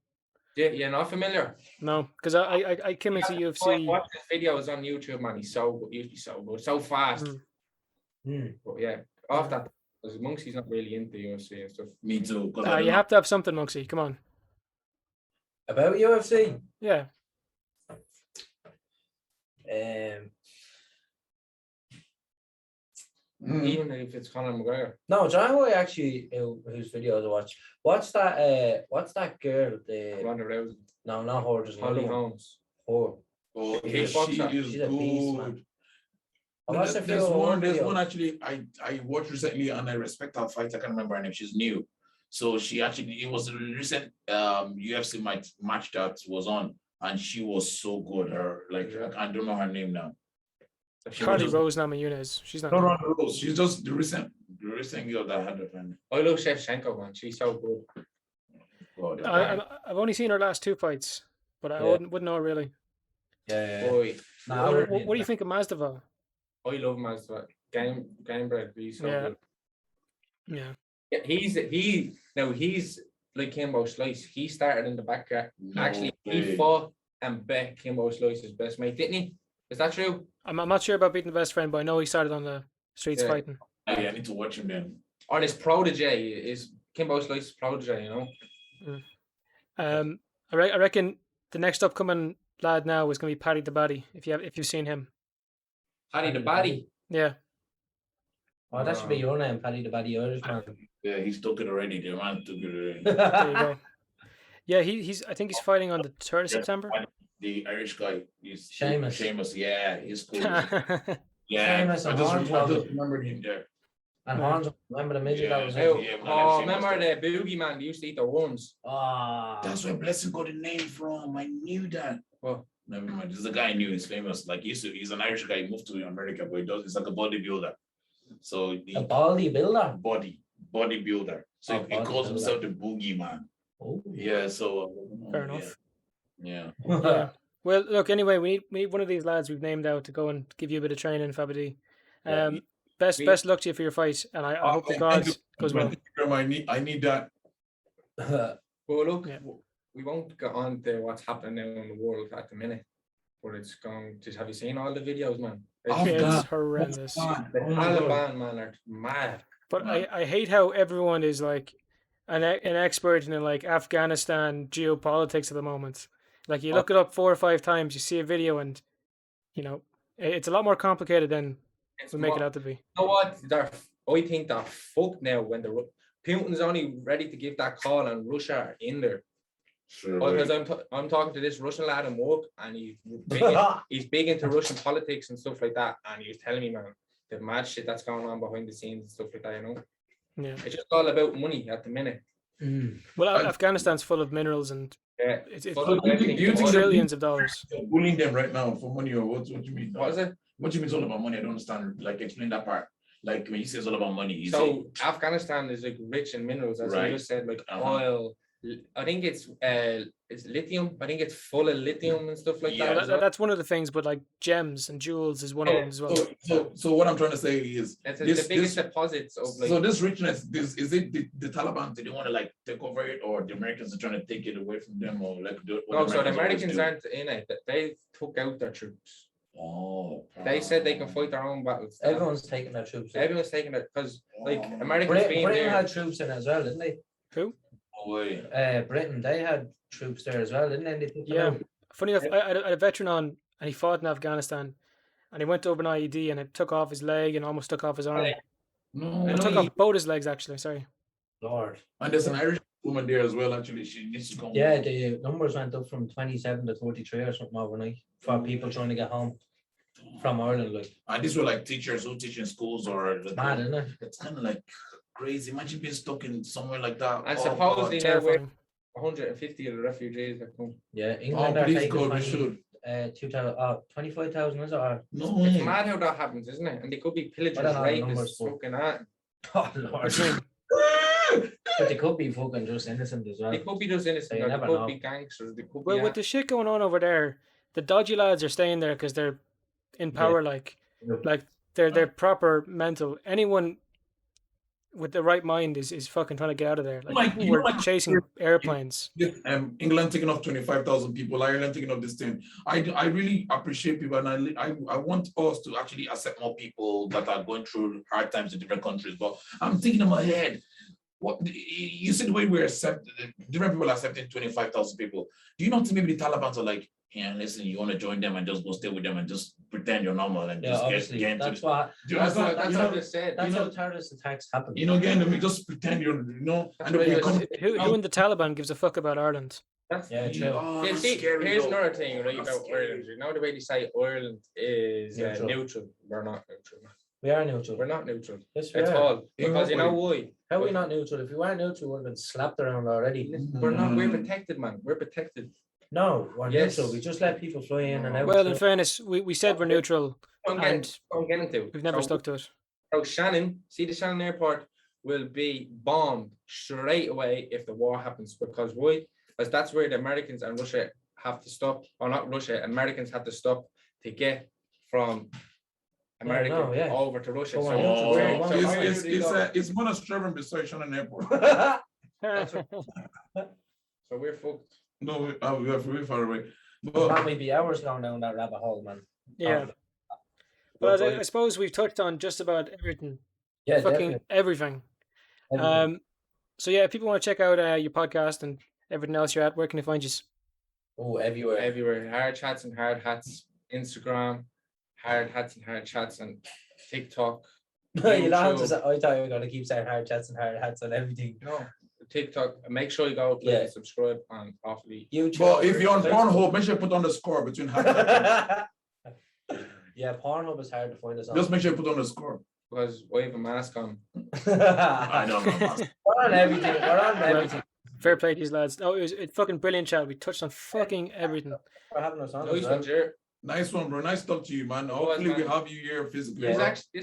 Yeah, you're not familiar. No, because I came into UFC. Watch his videos on YouTube, man. He's so good. He's so good, so fast. Mm. But yeah, off that, because Monksy's not really into UFC and stuff. Me too. 'Cause I don't You know. have to have something, Monksy. Come on. About UFC. Yeah. Mm. Even if it's Conor McGregor. No, do you know whose videos I watch? What's that girl? The Ronda Rousey. no, not her. Just Holly another one. Holmes. Her. Oh, She's yeah, a she boxer. is She's a beast, man. good. I watched a few There's of her one videos. actually I watched recently and I respect her fight. I can't remember her name. She's new. So she actually, it was a recent UFC match that was on, and she was so good. Her I don't know her name now. She Carly was- Rose Namajunas. She's not. No, good. no, Rose. She's just the recent girl that had her friend. I love Shevchenko, man. She's so good. God, I've only seen her last two fights, but I Yeah. wouldn't know her really. Yeah. Boy, Nah, I What, wouldn't what, be what do you think of Mazda? I love Mazda. Game bread, he's so Yeah. good. Yeah. Yeah, he's like Kimbo Slice. He started in the backyard. Actually, he fought and bet Kimbo Slice's best mate, didn't he? Is that true? I'm not sure about beating the best friend, but I know he started on the streets Yeah. fighting. Yeah, I need to watch him then. Or his protege is Kimbo Slice's protege, you know? I reckon the next upcoming lad now is going to be Paddy the Baddy. If you've seen him, Paddy the Baddy. yeah. Oh, that should be your name, Paddy the Baddy Irishman. Yeah, he's took it already. The man took it already. There you go. Yeah, he's. I think he's fighting on the 3rd of September. The Irish guy, he's Seamus. Seamus, yeah, he's cool. yeah, Yeah, Seamus I and just Hornswoggle. remembered him there. And Hans, remember the midget that was Oh, in? Yeah, man, oh, I've seen remember myself. the boogie man? They used to eat the worms. Ah, That's where Blessing got the name from. I knew that. Well, Never mind. This is a guy I knew. He's famous. Like he's an Irish guy. He moved to America, but he's like a bodybuilder. So a the baldy builder. bodybuilder. So Oh, he calls bodybuilder. himself the Boogie Man. Oh. Yeah. So fair enough. Yeah. Yeah. Well, look. Anyway, we need one of these lads we've named out to go and give you a bit of training, Fabu D. Yeah. Best luck to you for your fight, and I hope the Thank gods you. goes well. Thank you, man. I need that. well, look, Yeah. we won't get on to what's happening now in the world at the minute, but it's going. Just have you seen all the videos, man? Oh, It's God. horrendous. The Oh my God. Taliban, man, are mad. But I hate how everyone is like an expert in like Afghanistan geopolitics at the moment. Like you look it up 4 or 5 times, you see a video, and you know it's a lot more complicated than It's we make it more- out to be. You know what? I think they're fucked now when Putin's only ready to give that call and Russia are in there. Sure. Because I'm talking to this Russian lad in work and he's big into Russian politics and stuff like that. And he was telling me, man, the mad shit that's going on behind the scenes and stuff like that, you know? Yeah. It's just all about money at the minute. Well, I- Afghanistan's full of minerals and Yeah. it's Full of everything. you think trillions of dollars. You're bullying them right now for money or what? What do you mean? What is it? What do you mean it's all about money? I don't understand. Like explain that part. Like when you say it's all about money, you So say Afghanistan is like rich in minerals, as Right. you just said, like Uh-huh. oil. I think it's lithium. I think it's full of lithium and stuff like Yeah, that. as well. That's one of the things, but like gems and jewels is one of them as well. so what I'm trying to say is It's this, the biggest this deposits of like. so this richness, this is it the Taliban, they want to like take over it, or the Americans are trying to take it away from them, or like no, so the always Americans do? aren't in it. They took out their troops. Oh, They said they can fight their own battles. Everyone's taking their troops. Everyone's taking it because like Oh. Americans being Britain there. had troops in as well, didn't they? Who? No way. Britain, they had troops there as well, didn't they? They took them Yeah. out. Funny enough, I had a veteran on and he fought in Afghanistan and he went over an IED and it took off his leg and almost took off his arm. No, It took off both his legs actually, sorry. Lord. and there's an Irish woman there as well. Actually, she needs to come. Yeah, the numbers went up from 27 to 43 or something overnight for people trying to get home from Ireland. Like, And these were like teachers who teach in schools, or it's mad, isn't it? it's kind of like crazy. Imagine being stuck in somewhere like that. And Oh, supposedly God. now we're Terrifying. 150 of the refugees that come. Yeah, Oh, England are please taking God, we 20, should. 25,000, is it? Or, No It's way. mad how that happens, isn't it? And they could be I don't pillagers, know the numbers, rapists, but- fucking that. oh, Lord. But they could be fucking just innocent as well. They could be just innocent. So you Or they never could know. be gangsters. They could Well, be. with the shit going on over there, the dodgy lads are staying there because they're in power. Like they're proper mental. Anyone with the right mind is fucking trying to get out of there. Like Like, people you were know, like- chasing airplanes. Yes, England taking off 25,000 people, Ireland taking off this thing. I really appreciate people, and I want us to actually accept more people that are going through hard times in different countries. But I'm thinking in my head, what you see the way we accept different people accepting 25,000 people. Do you not think maybe the Taliban are like, yeah, listen, you want to join them and just go stay with them and just pretend you're normal and Yeah, just obviously. get into That's the- what. Do you That's understand? what You I know, just said. That's you how know- terrorist attacks happen. you know, again, we just pretend you're, That's and what we I come. just- Who in the Taliban gives a fuck about Ireland? That's Yeah, true. Oh, Yeah, that's see, scary, here's though. another thing right That's about scary. Ireland. You know the way they say Ireland is Neutral. neutral. We're not neutral. We are neutral. We're not neutral Yes, we at are. all. In Because what you know way? why? How are we not neutral? If we were neutral, we would have been slapped around already. We're not. We're Mm. protected, man. We're protected. No, we're Yes. neutral. We just let people fly in and out. Well, in fairness, we said we're neutral I'm getting. and I'm getting to. we've never So- stuck to it. So Shannon, see the Shannon airport will be bombed straight away if the war happens. Because why? Because that's where the Americans and Russia have to stop, or not Russia, Americans had to stop to get from America no, yeah. over to Russia. Go So, on, Oh, we're- so we're- how it's did we go? it's one of Strevin beside Shannon Airport. So we're fucked. No, we're very far away. That But might be hours going down that rabbit hole, man. Yeah. But I suppose we've touched on just about everything. Yeah, Fucking definitely. everything. So yeah, if people want to check out your podcast and everything else you're at, where can they find you? Oh, everywhere. Everywhere. Hard chats and hard hats. Instagram. Hard hats and hard chats and TikTok. You don't have to YouTube. say, I thought you were gonna keep saying hard chats and hard hats on everything. No, TikTok. Make sure you go click Yeah. and subscribe on Awfully. YouTube. but if you're on Pornhub, make sure you put on the score between half. Yeah, Pornhub is hard to find us on. Just make sure you put on the score. Because we have a mask on. I don't know. We're on everything. We're on everything. Fair play to these lads. Oh, it was fucking brilliant chat. We touched on fucking everything. For having us on. Nice as well. one, Jer. Nice one, bro. Nice talk to you, man. Hopefully we have you here physically. It's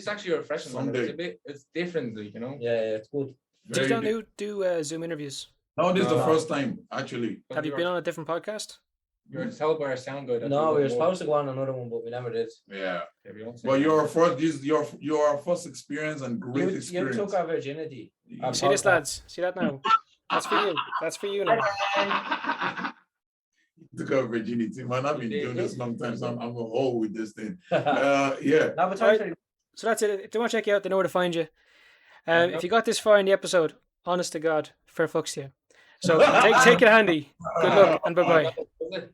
bro. actually refreshing. Man. Someday. It's different, like, you know. Yeah, it's good. Do you Very don't do Zoom interviews? No, this is the No. first time, actually. Have you been on a different podcast? You're told by our sound guy. that No, we were don't know. supposed to go on another one, but we never did. Yeah. Yeah, we don't say But that. your first experience and great You experience. took our virginity. Our See this, podcast. lads? See that now? That's for you. That's for you now. Took out virginity, man. I've been You did. doing this long time, so I'm a hole with this thing. Yeah. No, but Alright. thanks So that's it. If they want to check you out, they know where to find you. If you got this far in the episode, honest to God, fair fucks to you. So take it handy. Good luck and bye bye. Was it?